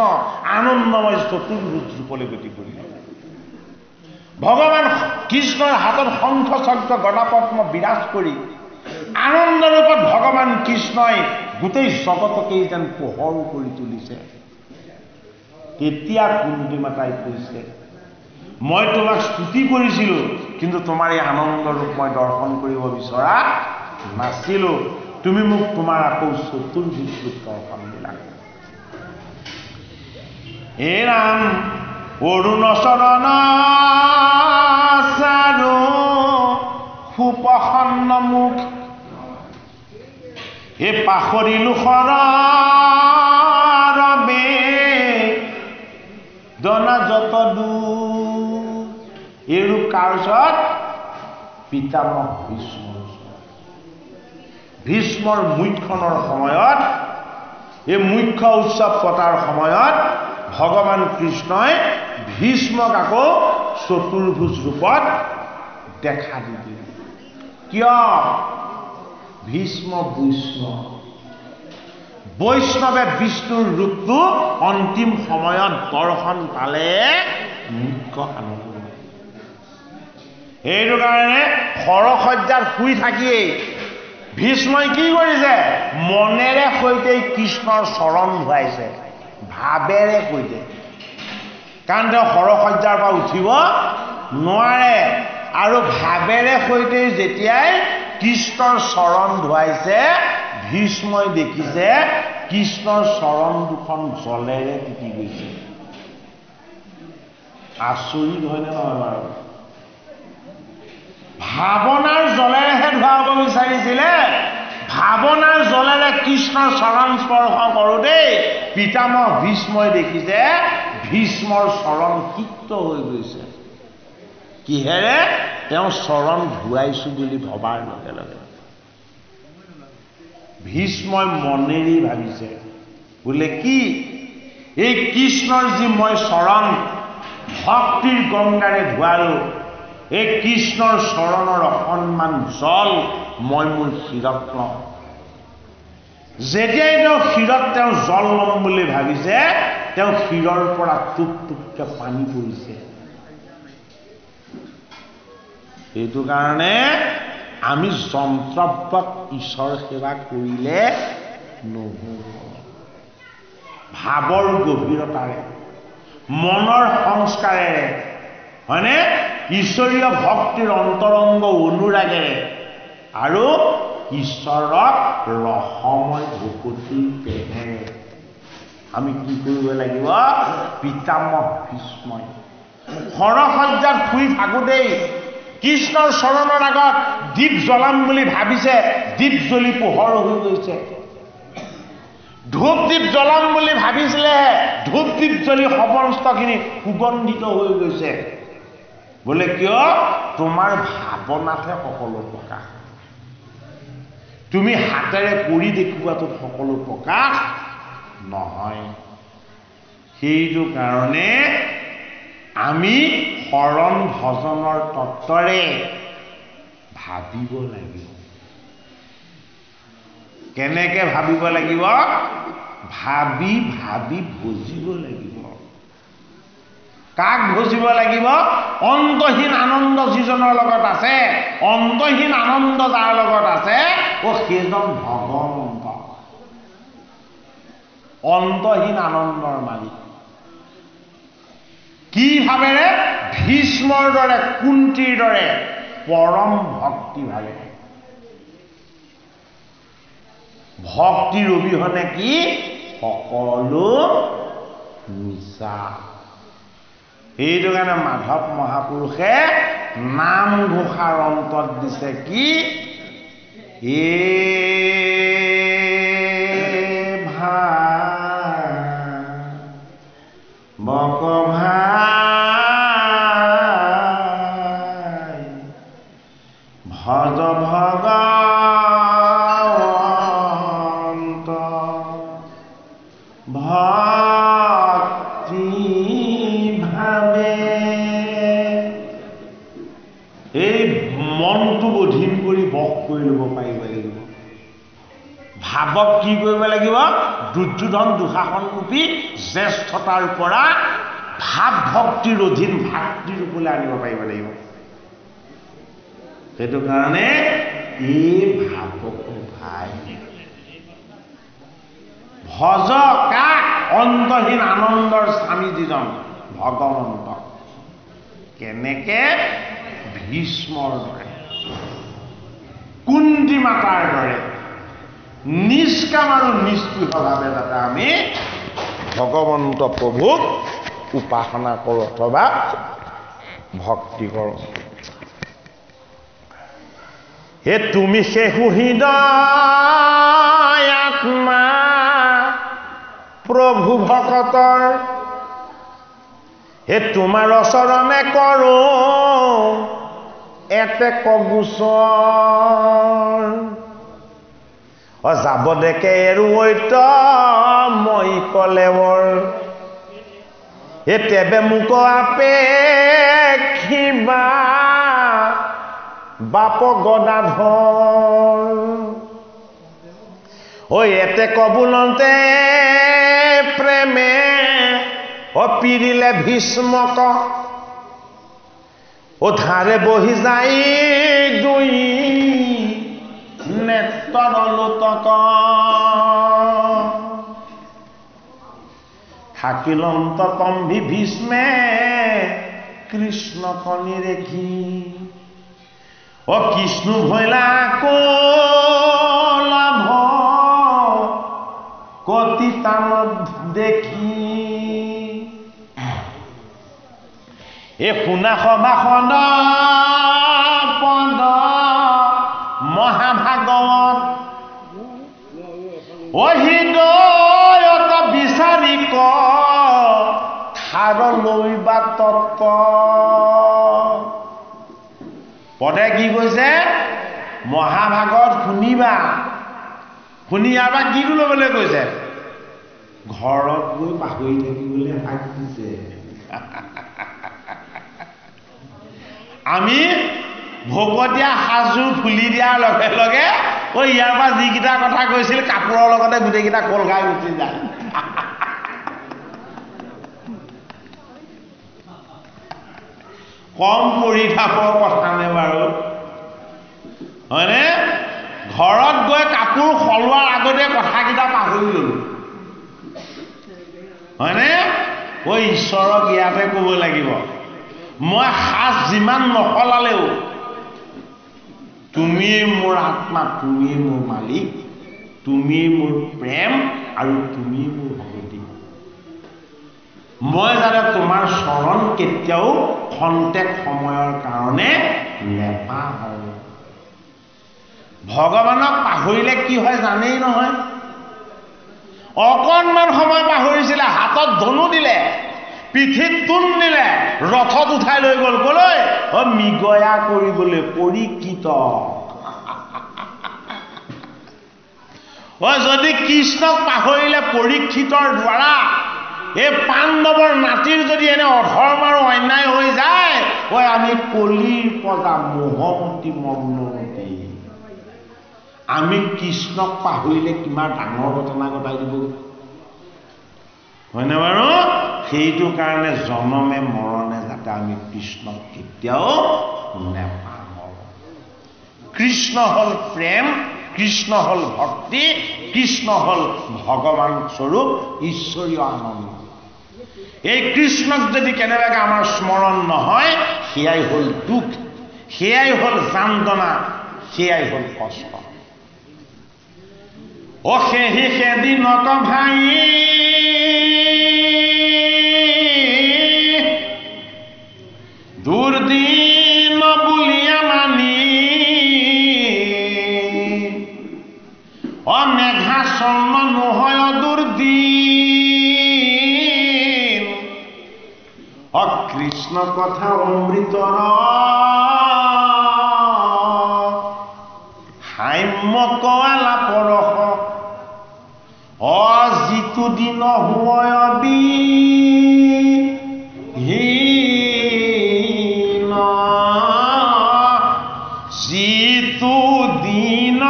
আনন্দময় চতুৰ্ভুজ ৰূপলৈ গতি কৰিলে। ভগৱান কৃষ্ণৰ হাতত শংখ চক্ৰ গদা পদ্ম বিৰাজ কৰি আনন্দ ৰূপত ভগৱান কৃষ্ণই গোটেই জগতকেই যেন পোহৰ কৰি তুলিছে। তেতিয়া কুন্তি মাতাই কৈছে, মই তোমাক স্তুতি কৰিছিলো, কিন্তু তোমাৰ এই আনন্দ ৰূপ মই দৰ্শন কৰিব বিচৰা নাছিলো। তুমি মোক তোমাৰ আকৌ চতুৰ্ভুজ ৰূপ দৰ্শন দিলা। হে ৰাম, অৰুণ চৰণ চাৰু সুপ্ৰসন্ন মুখ, হে পাখৰিলো শৰবে দনা যত দূৰ। এই ৰূপ কাৰ ওচৰত? পিতামহ ভীষ্মৰ ওচৰত। ভীষ্মৰ মুখ্যনৰ সময়ত, এই মুখ্য উৎসৱ পতাৰ সময়ত ভগৱান কৃষ্ণই ভীষ্মক আকৌ চতুৰ্ভুজ ৰূপত দেখা দি দিলে। কিয়? ভীষ্ম বৈষ্ণৱ। বৈষ্ণৱে বিষ্ণুৰ ৰূপটো অন্তিম সময়ত দৰ্শন পালে মুখ্য আনন্দ। সেইটো কাৰণে সৰসজ্জাত শুই থাকিয়েই ভীষ্মই কি কৰিছে? মনেৰে সৈতে কৃষ্ণৰ চৰণ ধুৱাইছে, ভাৱেৰে সৈতে। কাৰণ তেওঁ সৰসজ্জাৰ পৰা উঠিব নোৱাৰে। আৰু ভাৱেৰে সৈতে যেতিয়াই কৃষ্ণৰ চৰণ ধুৱাইছে ভীষ্মই দেখিছে কৃষ্ণৰ চৰণ দুখন জলেৰে তিতি গৈছে আচৰিত হয়নে নহয় বাৰু ভাৱনাৰ জলেৰেহে ধুৱাব বিচাৰিছিলে ভাৱনাৰ জলেৰে কৃষ্ণৰ চৰণ স্পৰ্শ কৰোঁতেই পিতামহ ভীষ্মই দেখিছে ভীষ্মৰ চৰণ সিক্ত হৈ গৈছে কিহেৰে তেওঁ চৰণ ধুৱাইছো বুলি ভবাৰ লগে লগে ভীষ্মই মনেৰি ভাবিছে বোলে কি এই কৃষ্ণৰ যি মই চৰণ ভক্তিৰ গংগাৰে ধুৱালো এই কৃষ্ণৰ চৰণৰ অসন্মান জল মই মোৰ শিৰত লওঁ যেতিয়াই তেওঁ শিৰত তেওঁ জল ল'ম বুলি ভাবিছে তেওঁ শিৰৰ পৰা টুপ টুপকে পানী পৰিছে এইটো কাৰণে আমি যন্ত্ৰবৎ ঈশ্বৰ সেৱা কৰিলে নহ'ব ভাৱৰ গভীৰতাৰে মনৰ সংস্কাৰেৰে হয়নে ঈশ্বৰীয় ভক্তিৰ অন্তৰংগ অনুৰাগেৰে আৰু ঈশ্বৰক ৰসময় ভকতি প্ৰেমেৰে আমি কি কৰিব লাগিব পিতামহ ভীষ্মই শৰসজ্জাত শুই থাকোঁতেই কৃষ্ণৰ চৰণৰ আগত দীপ জ্বলাম বুলি ভাবিছে দীপ জ্বলি পোহৰ হৈ গৈছে ধূপ দীপ জ্বলাম বুলি ভাবিছিলে ধূপ দীপ জ্বলি সমস্তখিনি সুগন্ধিত হৈ গৈছে বোলে কিয় তোমাৰ ভাৱনাতহে সকলো প্ৰকাশ তুমি হাতেৰে কৰি দেখুৱাটো সকলো প্ৰকাশ নহয় সেইটো কাৰণে আমি শৰণ ভজনৰ তত্ত্বৰে ভাবিব লাগিব কেনেকে ভাবিব লাগিব ভাবি ভাবি ভজিব লাগিব কাক ভজিব লাগিব অন্তহীন আনন্দ যিজনৰ লগত আছে অন্তহীন আনন্দ যাৰ লগত আছে ও সেইজন ভগৱন্ত অন্তহীন আনন্দৰ মালিক কি ভাবেৰে ভীষ্মৰ দৰে কুন্তীৰ দৰে পৰম ভক্তি ভাবে ভক্তিৰ অবিহনে কি সকলো মিছা সেইটো কাৰণে মাধৱ মহাপুৰুষে নামঘোষাৰ অন্তত দিছে কি এ বক ভাই ভজ ভগৱন্ত ভক্তি ভাবে এই মনটো অধীন কৰি বস কৰি ল'ব পাৰিব লাগিব ভাৱক কি কৰিব লাগিব দুৰ্যোধন দুঃশাসন ৰূপী জ্যেষ্ঠতাৰ পৰা ভাৱ ভক্তিৰ অধীন ভাতৃ ৰূপলৈ আনিব পাৰিব লাগিব সেইটো কাৰণে এই ভাৱক ভাই ভজ কাক অন্তহীন আনন্দৰ স্বামী যিজন ভগৱন্ত কেনেকে ভীষ্মৰ দৰে কুন্তি মাতাৰ দৰে নিষ্কাম আৰু নিষ্পৃহভাৱে যাতে আমি ভগৱন্ত প্ৰভুক উপাসনা কৰোঁ অথবা ভক্তি কৰোঁ হে তুমি শেহু হৃদয় আত্মা প্ৰভু ভকতৰ হে তোমাৰ চৰণে কৰোঁ এতে কগুচৰ যাব দেখে এৰুৱৈত মই কলেবৰ তেবে মোক আপেক্ষিবা বাপ গদাধৰ এতে কবুলতে প্ৰেমে পিৰিলে ভীষ্মক ধাৰে বহি যাই দুই নেত্ৰৰ লোতক থাকিলন্ত কম্ভি ভীষ্মে কৃষ্ণ কণি ৰেখি অ কৃষ্ণ ভৈলা কলাভ কতি তানত দেখি এ শুনা সভাখন পদ মহাভাগৱত অহিদয়ত বিচাৰি ক থাৰ লৈবা তত্ত্ব পদে কি কৈছে মহাভাগৱত শুনিবা শুনি ইয়াৰ পৰা কি ল'বলৈ কৈছে ঘৰত গৈ পাহৰি থাকিবলৈ হাক দিছে আমি ভকতীয়া সাজযোৰ খুলি দিয়াৰ লগে লগে ইয়াৰ পৰা যিকেইটা কথা কৈছিল কাপোৰৰ লগতে গোটেইকেইটা কল খাই গুচি যায় কম পৰিধাপৰ কথা নে বাৰু হয়নে ঘৰত গৈ কাপোৰ সলোৱাৰ আগতে কথাকেইটা পাহৰি ললো হয়নে ঈশ্বৰক ইয়াতে ক'ব লাগিব মই সাজ যিমান নসলালেও তুমিয়ে মোৰ আত্মা তুমিয়ে মোৰ মালিক তুমিয়ে মোৰ প্ৰেম আৰু তুমিয়ে মোৰ ভগৱতী মই যাতে তোমাৰ চৰণ কেতিয়াও খন্তেক সময়ৰ কাৰণে নেপাহৰো ভগৱানক পাহৰিলে কি হয় জানেই নহয় অকণমান সময় পাহৰিছিলে হাতত ধনু দিলে পিঠিত তোন দিলে ৰথত উঠাই লৈ গ'ল কলৈ মৃগয়া কৰিবলৈ পৰীক্ষিত যদি কৃষ্ণক পাহৰিলে পৰীক্ষিতৰ দ্বাৰা এই পাণ্ডৱৰ নাতিৰ যদি এনে অধৰ্ম আৰু অন্যায় হৈ যায় আমি কলিৰ প্ৰজা মোহমতী মগ্নমতী আমি কৃষ্ণক পাহৰিলে কিমান ডাঙৰ ঘটনা ঘটাই দিব হয়নে বাৰু সেইটো কাৰণে জনমে মৰণে যাতে আমি কৃষ্ণক কেতিয়াও নেপাহৰো কৃষ্ণ হল প্ৰেম কৃষ্ণ হল ভক্তি কৃষ্ণ হল ভগৱান স্বৰূপ ঈশ্বৰীয় আনন্দ এই কৃষ্ণক যদি কেনেবাকৈ আমাৰ স্মৰণ নহয় সেয়াই হল দুখ সেয়াই হল যান্ত্ৰণা সেয়াই হল কষ্ট সেহি সেদিনক ভাই দুৰ্দিন বুলিয়া মানি মেঘাচ্ছন্ন নহয় দুৰ্দিন কৃষ্ণ কথা অমৃতৰ হাম্য কলা পৰশ যিটো দিন হুৱবি যিটো দিন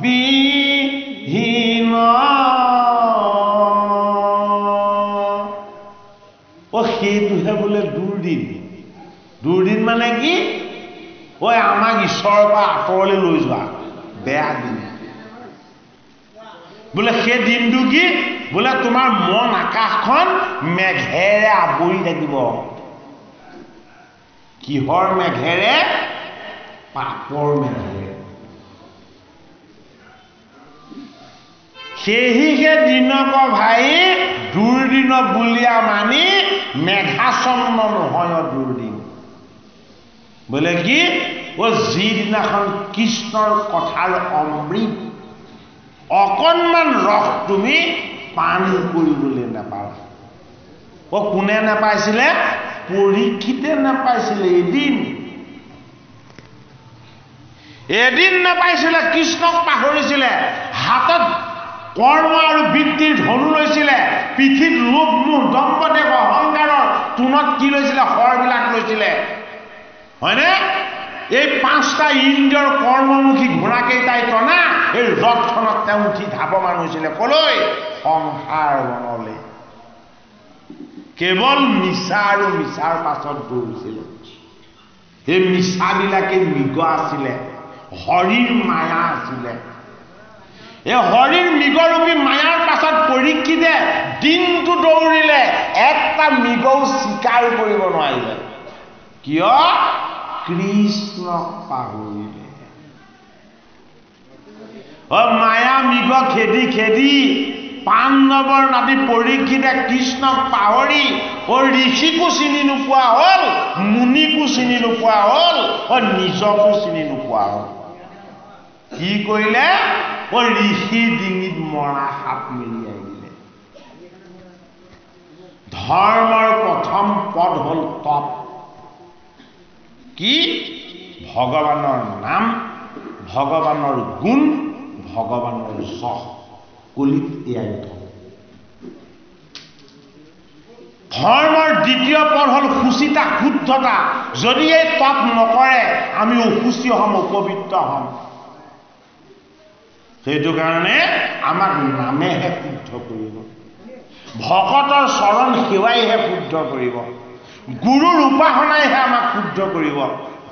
বিহীন সেইটোহে বোলে দুৰ্দিন দুৰ্দিন মানে কি আমাক ঈশ্বৰৰ পৰা আঁতৰলৈ লৈ যোৱা বেয়া দিন বোলে সেই দিনটো কি বোলে তোমাৰ মন আকাশখন মেঘেৰে আৱৰি থাকিব কিহৰ মেঘেৰে পাপৰ মেঘেৰে সেহিহে দিনক ভাই দুৰ্দিন বুলিয়া মানি মেঘাচ্ছন্ন নহয় দুৰ্দিন বোলে কি যিদিনাখন কৃষ্ণৰ কথাৰ অমৃত অকণমান ৰস তুমি পান কৰিবলৈ নাপালা কোনে নাপাইছিলে পৰীক্ষিতে নাপাইছিলে এদিন নাপাইছিলে কৃষ্ণক পাহৰিছিলে হাতত কৰ্ম আৰু বৃত্তিৰ ধনু লৈছিলে পিঠিত লোভ মোহ দম্ভ দেহ অহংকাৰৰ তোনত কি লৈছিলে শৰবিলাক লৈছিলে হয়নে এই পাঁচটা ইন্দ্ৰিয়ৰ কৰ্মমুখী ঘোঁৰাকেইটাই টনা এই ৰথখনত তেওঁ উঠি ধাৱমান হৈছিলে কলৈ সংসাৰ বনলৈ কেৱল মিছা আৰু মিছাৰ পাছত দৌৰিছিলে এই মিছাবিলাকে মৃগ আছিলে হৰিৰ মায়া আছিলে এই হৰিৰ মৃগৰূপী মায়াৰ পাছত পাছত পৰীক্ষিতে দিনটো দৌৰিলে একটা মৃগও চিকাৰ কৰিব নোৱাৰিলে কিয় কৃষ্ণক পাহৰিলে মায়া মৃগ খেদি খেদি পাণ্ডৱৰ নাতি পৰীক্ষিতে কৃষ্ণক পাহৰি ঋষিকো চিনি নোপোৱা হ'ল মুনিকো চিনি নোপোৱা হ'ল নিজকো চিনি নোপোৱা হ'ল কি কৰিলে ঋষিৰ ডিঙিত মৰা সাপ মেলিয়াই দিলে ধৰ্মৰ প্ৰথম পদ হ'ল তপ কি ভগৱানৰ নাম ভগৱানৰ গুণ ভগৱানৰ যশ কলিত এয়াই ধৰ্মৰ দ্বিতীয় পদ হ'ল শুচিতা শুদ্ধতা যদি এই তপ নকৰে আমি অশুচি হ'ম অপবিত্ৰ হ'ম সেইটো কাৰণে আমাক নামেহে শুদ্ধ কৰিব ভকতৰ চৰণ সেৱাইহে শুদ্ধ কৰিব গুৰুৰ উপাসনাইহে আমাক শুদ্ধ কৰিব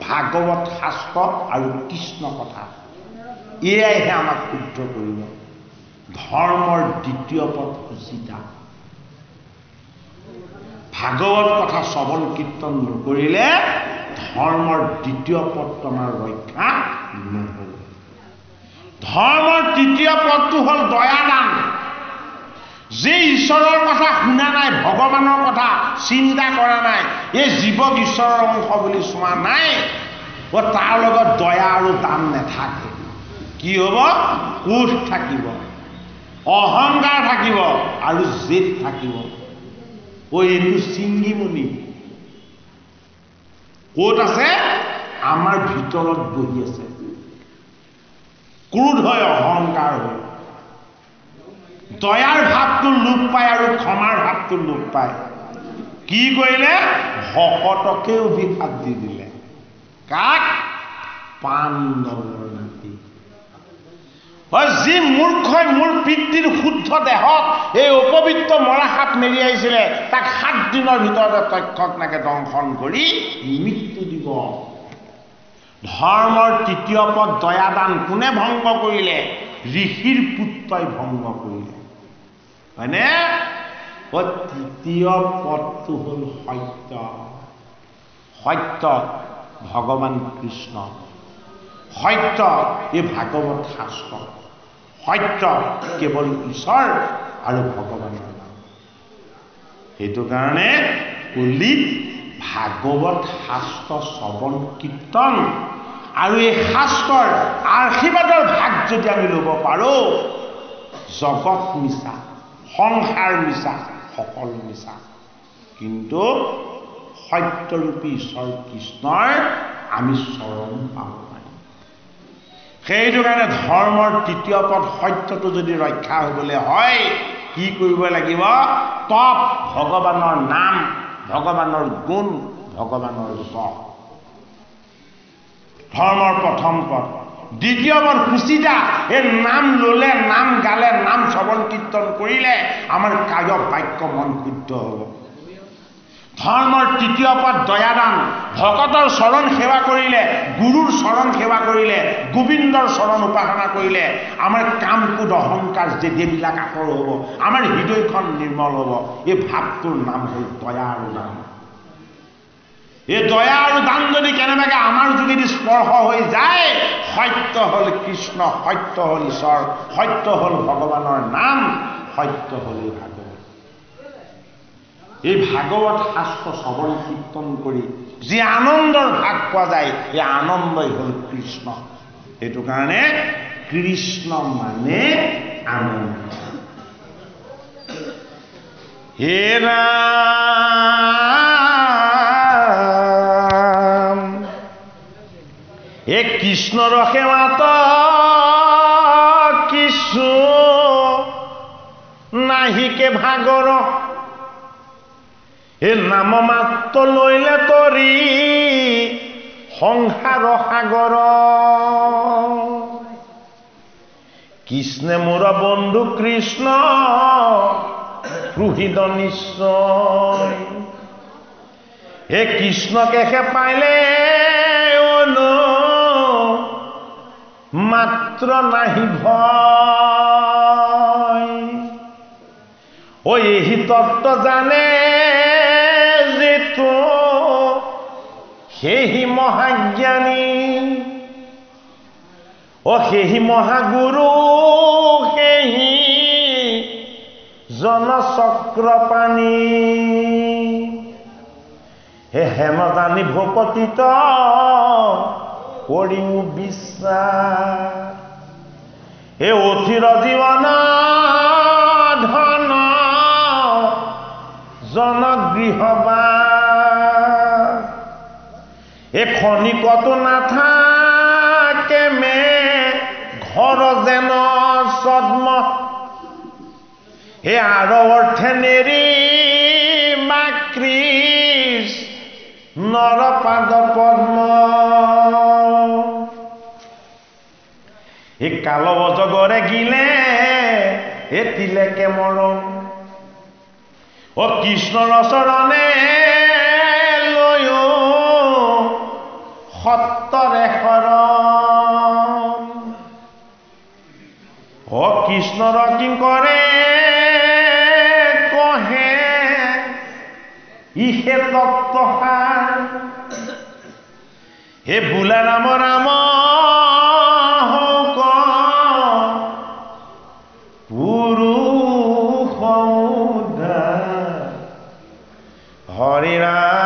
ভাগৱত শাস্ত্ৰ আৰু কৃষ্ণ কথা এয়াইহে আমাক শুদ্ধ কৰিব ধৰ্মৰ দ্বিতীয় পদ শুচিতা ভাগৱত কথা শ্ৰৱণ কীৰ্তন নকৰিলে ধৰ্মৰ দ্বিতীয় পদটো আমাৰ ৰক্ষা নহ'ব ধৰ্মৰ তৃতীয় পদটো হ'ল দয়াদান যে ঈশ্বৰৰ কথা শুনা নাই ভগৱানৰ কথা চিন্তা কৰা নাই এই জীৱক ঈশ্বৰৰ অংশ বুলি চোৱা নাই তাৰ লগত দয়া আৰু দান নাথাকে কি হ'ব ক্ৰোধ থাকিব অহংকাৰ থাকিব আৰু জেদ থাকিব এইটো চিংগিমণি ক'ত আছে আমাৰ ভিতৰত বহি আছে ক্ৰোধ হয় অহংকাৰ হয় দয়াৰ ভাৱটো লোপ পায় আৰু ক্ষমাৰ ভাৱটো লোপ পায় কি কৰিলে ভকতকে অভিশাপ দি দিলে কাক পাণ্ডৱৰ নাতি যি মূৰ্খই মোৰ পিতৃৰ শুদ্ধ দেহত এই অপবিত্ৰ মৰা সাপ মেলিয়াইছিলে তাক 7 দিনৰ ভিতৰতে তক্ষকনাকে দংশন কৰি মৃত্যু দিব ধৰ্মৰ তৃতীয় পদ দয়াদান কোনে ভংগ কৰিলে ঋষিৰ পুত্ৰই ভংগ কৰিলে হয়নে তৃতীয় পদটো হ'ল সত্য সত্য ভগৱান কৃষ্ণ সত্য এই ভাগৱত শাস্ত্ৰ সত্য কেৱল ঈশ্বৰ আৰু ভগৱানৰ নাম সেইটো কাৰণে কলিত ভাগৱত শাস্ত্ৰ শ্ৰৱণ কীৰ্তন আৰু এই শাস্ত্ৰৰ আশীৰ্বাদৰ ভাগ যদি আমি ল'ব পাৰোঁ জগত মিছা সংসাৰ মিছা সকলো মিছা কিন্তু সত্যৰূপী ঈশ্বৰ কৃষ্ণৰ আমি চৰণ পাব পাৰিম সেইটো কাৰণে ধৰ্মৰ তৃতীয় পদ সত্যটো যদি ৰক্ষা হ'বলৈ হয় কি কৰিব লাগিব তপ ভগৱানৰ নাম ভগৱানৰ গুণ ভগৱানৰ যশ ধৰ্মৰ প্ৰথম পদ দ্বিতীয় পদ শুচিতা এই নাম ল'লে নাম গালে নাম শ্ৰৱণ কীৰ্তন কৰিলে আমাৰ কায় বাক্য মন শুদ্ধ হ'ব ধৰ্মৰ তৃতীয় পদ দয়াদান ভকতৰ চৰণ সেৱা কৰিলে গুৰুৰ চৰণ সেৱা কৰিলে গোবিন্দৰ চৰণ উপাসনা কৰিলে আমাৰ কাম ক্ৰোধ অহংকাৰ যেবিলাক আঁতৰ হ'ব আমাৰ হৃদয়খন নিৰ্মল হ'ব এই ভাৱটোৰ নাম হ'ল দয়া আৰু দান এই দয়া আৰু দান যদি কেনেবাকৈ আমাৰ যোগেদি স্পৰ্শ হৈ যায় সত্য হ'ল কৃষ্ণ সত্য হ'ল ঈশ্বৰ সত্য হ'ল ভগৱানৰ নাম সত্য হ'ল এই ভাগৱত এই ভাগৱত শাস্ত্ৰ শ্ৰৱণ কীৰ্তন কৰি যি আনন্দৰ ভাগ পোৱা যায় এই আনন্দই হ'ল কৃষ্ণ সেইটো কাৰণে কৃষ্ণ মানে আনন্দ হে ৰাম এ কৃষ্ণৰ সেৱাত কিছু নাহিকে ভাগৰ এ নাম মাত্ৰ লৈলে তৰি সংসাৰ সাগৰ কৃষ্ণে মোৰ বন্ধু কৃষ্ণ প্রহিত নিশ্চয় হে কৃষ্ণকে সে পাইলে মাত্র নাহি ভয় ও এই তত্ত্ব জানে যেতো সেই মহাজ্ঞানী ও সেই মহাগুৰু সেই জনচক্ৰপাণী হে হেম জানি ভকতিত কৰিও বিশ্বাস হে অথিৰ জীৱন ধন জনগৃহবাস এ খনিকতো নাথাকে মে ঘৰ যেন ছদ্ম হে আৰ অৰ্থে নেৰি মাকৃষ নৰপাদ পদ্ম এই কাল অজগৰে গিলে এতিলেকে মৰম ও কৃষ্ণৰ চৰণে লৈ সত্তৰে শৰণ ও কৃষ্ণৰ কিংকৰে কহে ইহে তত্ত্বসাৰ হে বোলা ৰাম ৰাম হৌক পুৰুষ হৰি ৰাম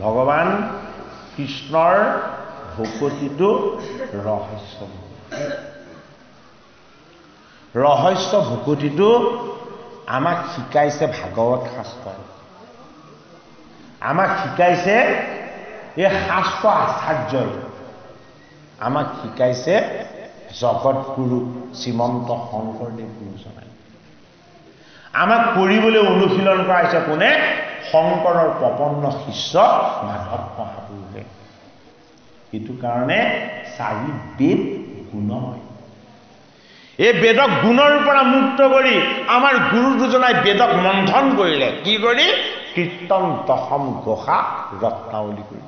ভগৱান কৃষ্ণৰ ভকতিটো ৰহস্য ভকতিটো আমাক শিকাইছে ভাগৱত শাস্ত্ৰ আমাক শিকাইছে এই শাস্ত্ৰ আচাৰ্যই আমাক শিকাইছে জগতগুৰু শ্ৰীমন্ত শংকৰদেৱ গুৰুজনাই আমাক কৰিবলৈ অনুশীলন কৰাইছে কোনে শংকৰৰ প্ৰপন্ন শিষ্য মাধৱ মহাপুৰুষে এইটো কাৰণে চাৰি বেদ গুণময় এই বেদক গুণৰ পৰা মুক্ত কৰি আমাৰ গুৰু দুজনাই বেদক মন্থন কৰিলে কি কৰি কীৰ্তন দশম ঘোষা ৰত্নাৱলী কৰি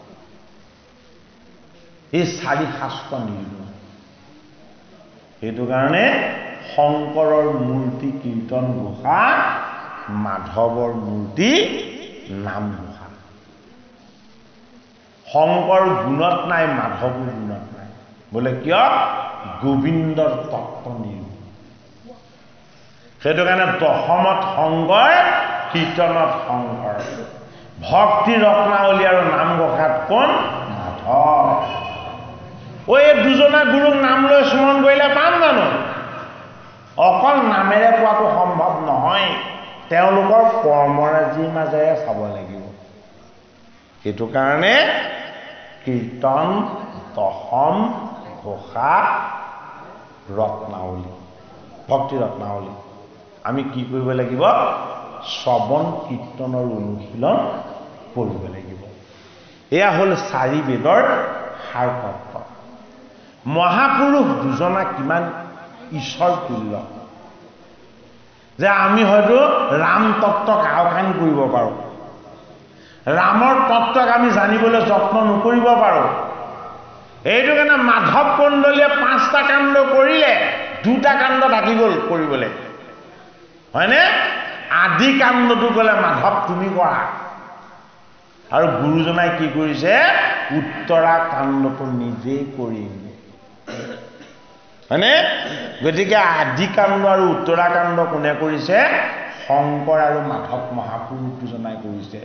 এই চাৰি শাস্ত্ৰ নিৰ্গুণ সেইটো কাৰণে শংকৰৰ মূৰ্তি কীৰ্তন ঘোষা মাধৱৰ মূৰ্তি নাম ঘোষা শংকৰ গুণত নাই মাধৱৰ গুণত নাই বোলে কিয় গোবিন্দৰ তত্ত্ব নিৰ্গুণ সেইটো কাৰণে দশমত শংকৰ কীৰ্তনত শংকৰ ভক্তি ৰত্নাৱলী আৰু নাম ঘোষাত কোন মাধৱ ও এই দুজনা গুৰুক নাম লৈ স্মৰণ কৰিলে পাম জানো অকল নামেৰে পোৱাটো সম্ভৱ নহয় তেওঁলোকৰ কৰ্মৰাজিৰ মাজেৰে চাব লাগিব সেইটো কাৰণে কীৰ্তন দশম ঘোষা ৰত্নাৱলী ভক্তি ৰত্নাৱলী আমি কি কৰিব লাগিব শ্ৰৱণ কীৰ্তনৰ অনুশীলন কৰিব লাগিব এয়া হ'ল চাৰি বেদৰ সাৰ তত্ত্ব মহাপুৰুষ দুজনা কিমান ঈশ্বৰ তুল্য যে আমি হয়তো ৰাম তত্ত্বক আওকাণ কৰিব পাৰোঁ ৰামৰ তত্ত্বক আমি জানিবলৈ যত্ন নকৰিব পাৰোঁ এইটো কাৰণে মাধৱ কণ্ডলীয়ে 5টা কাণ্ড কৰিলে 2টা কাণ্ড থাকি গ'ল কৰিবলৈ হয়নে আদি কাণ্ডটো ক'লে মাধৱ তুমি কৰা আৰু গুৰুজনাই কি কৰিছে উত্তৰা কাণ্ডটো নিজেই কৰিম হয়নে গতিকে আদি কাণ্ড আৰু উত্তৰা কাণ্ড কোনে কৰিছে শংকৰ আৰু মাধৱ মহাপুৰুষ দুজনাই কৰিছে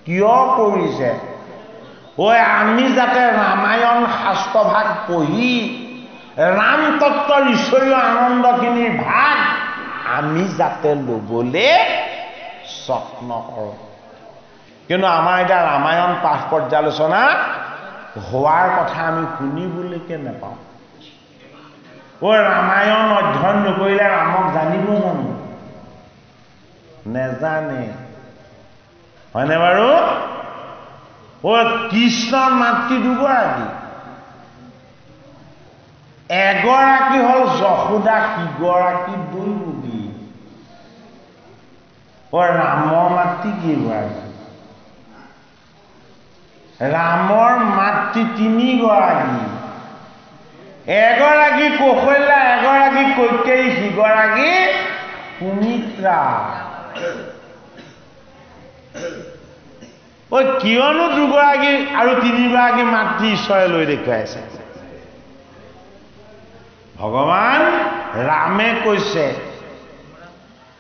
কিয় কৰিছে ঐ আমি যাতে ৰামায়ণ শাস্ত্ৰভাগ পঢ়ি ৰাম তত্ত্বৰ ঈশ্বৰীয় আনন্দখিনিৰ ভাগ আমি যাতে ল'বলৈ যত্ন কৰোঁ কিন্তু আমাৰ এতিয়া ৰামায়ণ পাঠ পৰ্যালোচনা হোৱাৰ কথা আমি শুনিবলৈকে নাপাওঁ ও ৰামায়ণ অধ্যয়ন নকৰিলে ৰামক জানিব জানো নেজানে হয়নে বাৰু ও কৃষ্ণৰ মাতৃ দুগৰাকী এগৰাকী হ'ল যশোদা সিগৰাকী দৈৱকী ও ৰামৰ মাতৃ কেইগৰাকী ৰামৰ মাতৃ তিনিগৰাকী, এগৰাকী কৌশল্যা, এগৰাকী কৈকেয়ী, সিগৰাকী সুমিত্ৰা। কিয়নো দুগৰাকী আৰু তিনিগৰাকী মাতৃ ঈশ্বৰে লৈ দেখুৱাইছে? ভগৱান ৰামে কৈছে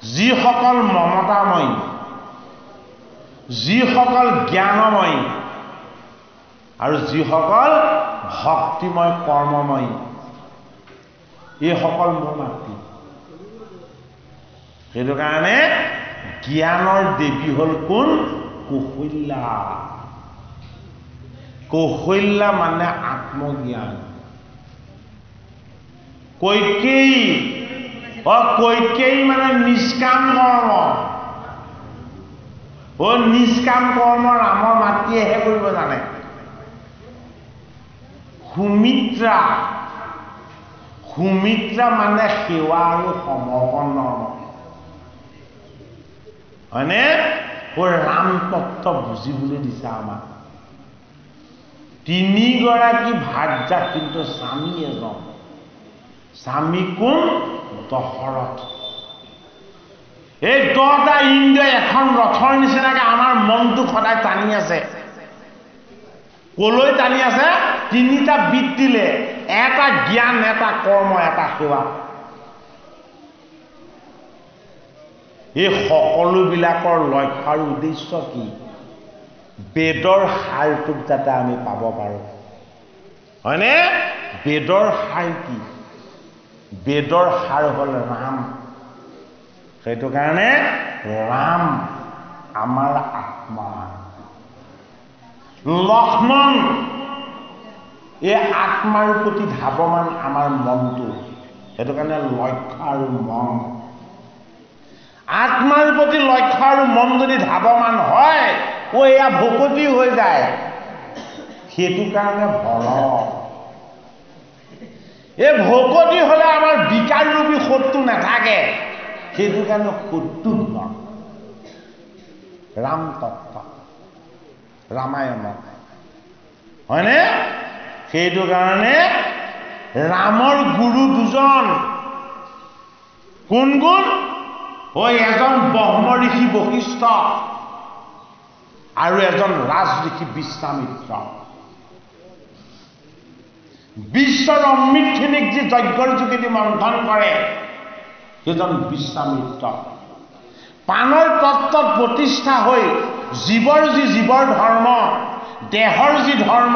যিসকল মমতাময়ী, যিসকল জ্ঞানময়ী আৰু যিসকল ভক্তিময় কৰ্মময়ী, এইসকল মোৰ মাতৃ। সেইটো কাৰণে জ্ঞানৰ দেৱী হ'ল কোন? কৌশল্যা। কৌশল্যা মানে আত্মজ্ঞান। কৈকেয়ী, কৈকেয়ী মানে নিষ্কাম কৰ্ম। নিষ্কাম কৰ্ম ৰামৰ মাতৃয়েহে কৰিব জানে। সুমিত্ৰা, সুমিত্ৰা মানে সেৱা আৰু সমৰ্পণ। হয়নে? ৰাম তত্ত্ব বুজিবলৈ দিছে আমাক। তিনিগৰাকী ভাৰ্যা, কিন্তু স্বামী এজন। স্বামী কোন? দশৰথ। এই 10টা ইন্দ্ৰিয় এখন ৰথৰ নিচিনাকে আমাৰ মনটোক সদায় টানি আছে। কলৈ টানি আছে? 3টা বৃত্তিলে, এটা জ্ঞান, এটা কৰ্ম, এটা সেৱা। এই সকলোবিলাকৰ লক্ষ্য আৰু উদ্দেশ্য কি? বেদৰ সাৰটোক যাতে আমি পাব পাৰোঁ। হয়নে? বেদৰ সাৰ কি? বেদৰ সাৰ হ'ল ৰাম। সেইটো কাৰণে ৰাম আমাৰ আত্মা। লক্ষ্মণ, এই আত্মাৰ প্ৰতি ধাৱমান আমাৰ মনটো। সেইটো কাৰণে লক্ষ্য আৰু মন। আত্মাৰ প্ৰতি লক্ষ্য আৰু মন যদি ধাৱমান হয়, এয়া ভকতি হৈ যায়। সেইটো কাৰণে ভৰ। এই ভকতি হলে আমাৰ বিকাৰৰূপী শত্ৰু নাথাকে। সেইটো কাৰণে শত্ৰু নহয়। ৰাম তত্ত্ব ৰামায়ণত, হয়নে? সেইটো কাৰণে ৰামৰ গুৰু দুজন। কোন কোন? এজন ব্ৰহ্ম ঋষি বশিষ্ঠ আৰু এজন ৰাজ ঋষি বিশ্বামিত্ৰ। বিশ্বৰ অমৃতখিনিক যি যজ্ঞৰ যোগেদি মন্থন কৰে, সেইজন বিশ্বামিত্ৰ। প্ৰাণৰ তত্ত্বত প্ৰতিষ্ঠা হৈ জীৱৰ যি জীৱৰ ধৰ্ম, দেহৰ যি ধৰ্ম,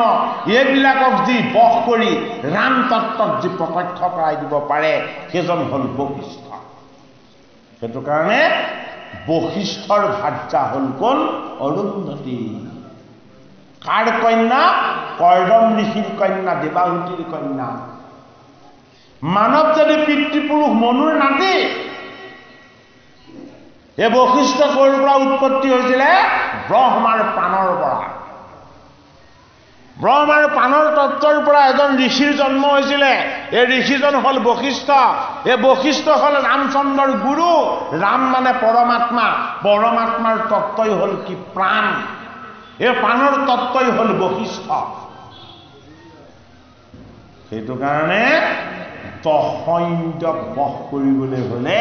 এইবিলাকক যি বশ কৰি ৰাম তত্ত্বক যি প্ৰত্যক্ষ কৰাই দিব পাৰে, সেইজন হ'ল বশিষ্ঠ। সেইটো কাৰণে বশিষ্ঠৰ ভাৰ্যা হ'ল কোন? অৰুন্ধতী। কাৰ কন্যা? কৰ্দম ঋষিৰ কন্যা, দেৱাহুতিৰ কন্যা। মানৱ যদি পিতৃপুৰুষ মনুৰ নাতি। এই বশিষ্ঠ ক'ৰ পৰা উৎপত্তি হৈছিলে? ব্ৰহ্মাৰ প্ৰাণৰ পৰা। ব্ৰহ্মাৰ প্ৰাণৰ তত্ত্বৰ পৰা এজন ঋষিৰ জন্ম হৈছিলে। এই ঋষিজন হ'ল বশিষ্ঠ। এই বশিষ্ঠ হ'ল ৰামচন্দ্ৰৰ গুৰু। ৰাম মানে পৰমাত্মা। পৰমাত্মাৰ তত্ত্বই হ'ল কি? প্ৰাণ। এই প্ৰাণৰ তত্ত্বই হ'ল বশিষ্ঠ। সেইটো কাৰণে দশইন্দ্ৰক বশ কৰিবলৈ হলে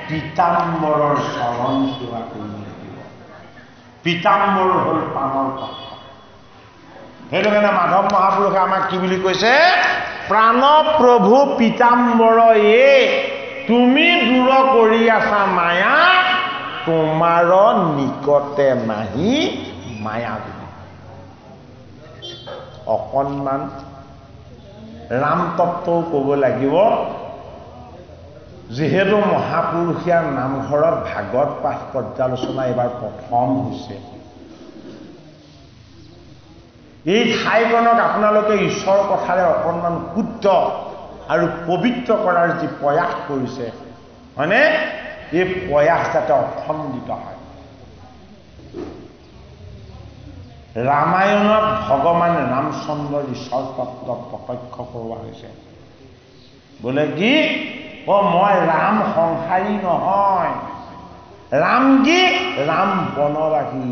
পীতাম্বৰৰ চৰণ সেৱা কৰিব লাগিব। পীতাম্বৰ হ'ল প্ৰাণৰ তত্ত্ব। সেইটো কাৰণে মাধৱ মহাপুৰুষে আমাক কি বুলি কৈছে? প্ৰাণ প্ৰভু পীতাম্বৰ তুমি দূৰ কৰি আছা মায়া, তোমাৰ নিকটে নাহি মায়া। অকণমান ৰাম তত্ত্বও ক'ব লাগিব। যিহেতু মহাপুৰুষীয়া নামঘৰত ভাগৱত পাঠ পৰ্যালোচনা এইবাৰ প্ৰথম হৈছে, এই ঠাইখনক আপোনালোকে ঈশ্বৰৰ কথাৰে অকণমান শুদ্ধ আৰু পবিত্ৰ কৰাৰ যি প্ৰয়াস কৰিছে, হয়নে? এই প্ৰয়াস যাতে অখণ্ডিত হয়। ৰামায়ণত ভগৱান ৰামচন্দ্ৰৰ ঈশ্বৰ তত্ত্ব প্ৰত্যক্ষ কৰোৱা হৈছে। বোলে কি? মই ৰাম সংসাৰী নহয়। ৰাম কি? ৰাম বনবাসী।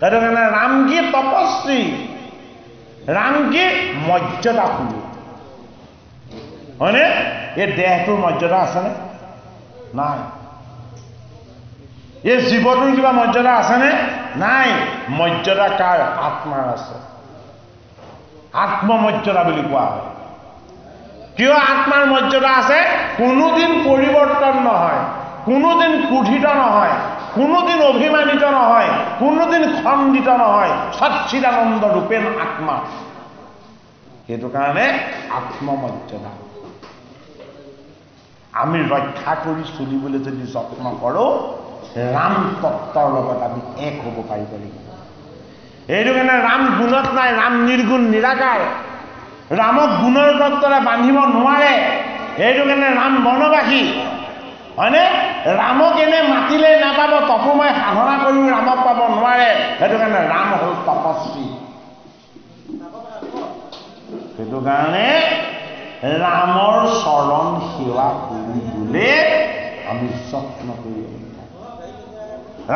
সেইটো কাৰণে ৰাম কি তপস্বী, ৰাম কি মৰ্যাদা পুৰুষ, হয়নে? এই দেহটোৰ মৰ্যাদা আছেনে? নাই। এই জীৱটোৰ কিবা মৰ্যাদা আছেনে? নাই। মৰ্যাদা কাৰ? আত্মাৰ আছে। আত্মমৰ্যাদা বুলি কোৱা হয়। কিয় আত্মাৰ মৰ্যাদা আছে? কোনোদিন পৰিৱৰ্তন নহয়, কোনোদিন ক্ৰোধিত নহয়, কোনোদিন অভিমানিত নহয়, কোনোদিন খণ্ডিত নহয়, সচ্চিদানন্দ ৰূপেণ আত্মা। সেইটো কাৰণে আত্মমৰ্যাদা আমি ৰক্ষা কৰি চলিবলৈ যদি যত্ন কৰোঁ, ৰাম তত্ত্বৰ লগত আমি এক হ'ব পাৰিব লাগিব। সেইটো কাৰণে ৰাম গুণত নাই, ৰাম নিৰ্গুণ নিৰাকাৰ। ৰামক গুণৰ তত্ত্বৰে বান্ধিব নোৱাৰে। সেইটো কাৰণে ৰাম বনবাসী, হয়নে? ৰামক এনে মাতিলে নাপাব, তপোময় সাধনা কৰিও ৰামক পাব নোৱাৰে। সেইটো কাৰণে ৰাম হ'ল তপস্বী। সেইটো কাৰণে ৰামৰ চৰণ সেৱা কৰিবলৈ আমি যত্ন কৰিব লাগিব।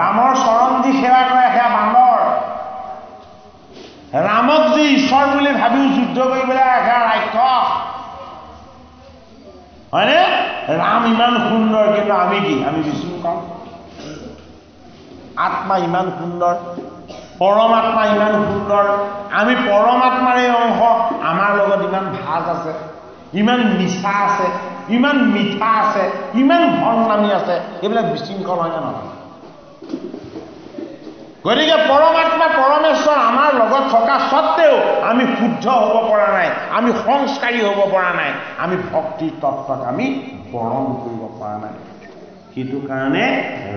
ৰামৰ চৰণ দি সেৱা কৰে সেয়া বান্দৰ। ৰামক যি ঈশ্বৰ বুলি ভাবিও যুদ্ধ কৰিবলৈ সেয়া ৰাক্ষস, হয়নে? ৰাম ইমান সুন্দৰ, কিন্তু আমি কি? আমি বিশৃংখল। আত্মা ইমান সুন্দৰ, পৰমাত্মা ইমান সুন্দৰ, আমি পৰমাত্মাৰে অংশ। আমাৰ লগত ইমান ভাজ আছে, ইমান মিছা আছে, ইমান মিঠা আছে, ইমান ভণ্ডামি আছে। এইবিলাক বিশৃংখল হয় নে নহয়? গতিকে পৰমাত্মা পৰমেশ্বৰ আমাৰ লগত থকা সত্ত্বেও আমি শুদ্ধ হ'ব পৰা নাই, আমি সংস্কাৰী হ'ব পৰা নাই, আমি ভক্তিৰ তত্ত্বক আমি বৰণ কৰিব পৰা নাই। সেইটো কাৰণে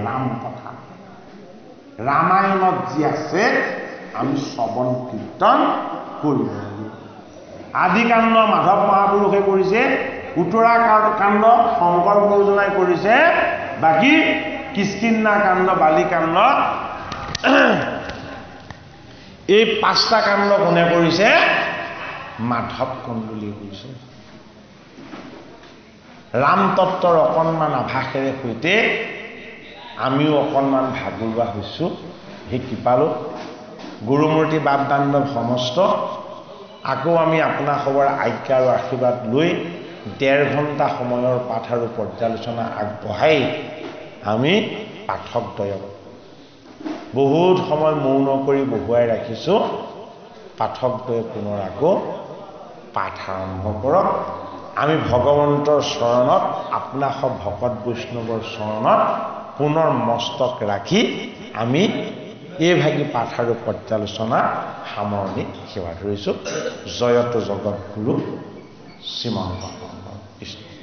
ৰাম কথা, ৰামায়ণত যি আছে আমি শ্ৰৱণ কীৰ্তন কৰিব লাগিব। আদি কাণ্ড মাধৱ মহাপুৰুষে কৰিছে, উত্তৰা কাণ্ড শংকৰ গুৰুজনাই কৰিছে, বাকী কিষ্কিন্ধ্যা কাণ্ড, বালি কাণ্ড, এই 5টা কাণ্ড কোনে কৰিছে? মাধৱ কন্দলীয়ে কৰিছে। ৰাম তত্ত্বৰ অকণমান আভাসেৰে সৈতে আমিও অকণমান ভাগৰুৱা হৈছোঁ। সেই কৃপালো গুৰুমূৰ্তি বাপ বান্ধৱ সমস্ত আকৌ আমি আপোনাৰ খবৰ আজ্ঞা আৰু আশীৰ্বাদ লৈ 1.5 ঘণ্টা সময়ৰ পাঠ আৰু পৰ্যালোচনা আগবঢ়াই আমি পাঠকদ্বয়ক বহুত সময় মৌন কৰি বহুৱাই ৰাখিছোঁ। পাঠকদ্বয়ে পুনৰ আকৌ পাঠ আৰম্ভ কৰক। আমি ভগৱন্তৰ চৰণত, আপোনাৰ সব ভকত বৈষ্ণৱৰ চৰণত পুনৰ মস্তক ৰাখি আমি এইভাগী পাঠ আৰু পৰ্যালোচনা সামৰণি সেৱা ধৰিছোঁ। জয়ত জগতগুৰু শ্ৰীমন্ত কৃষ্ণ।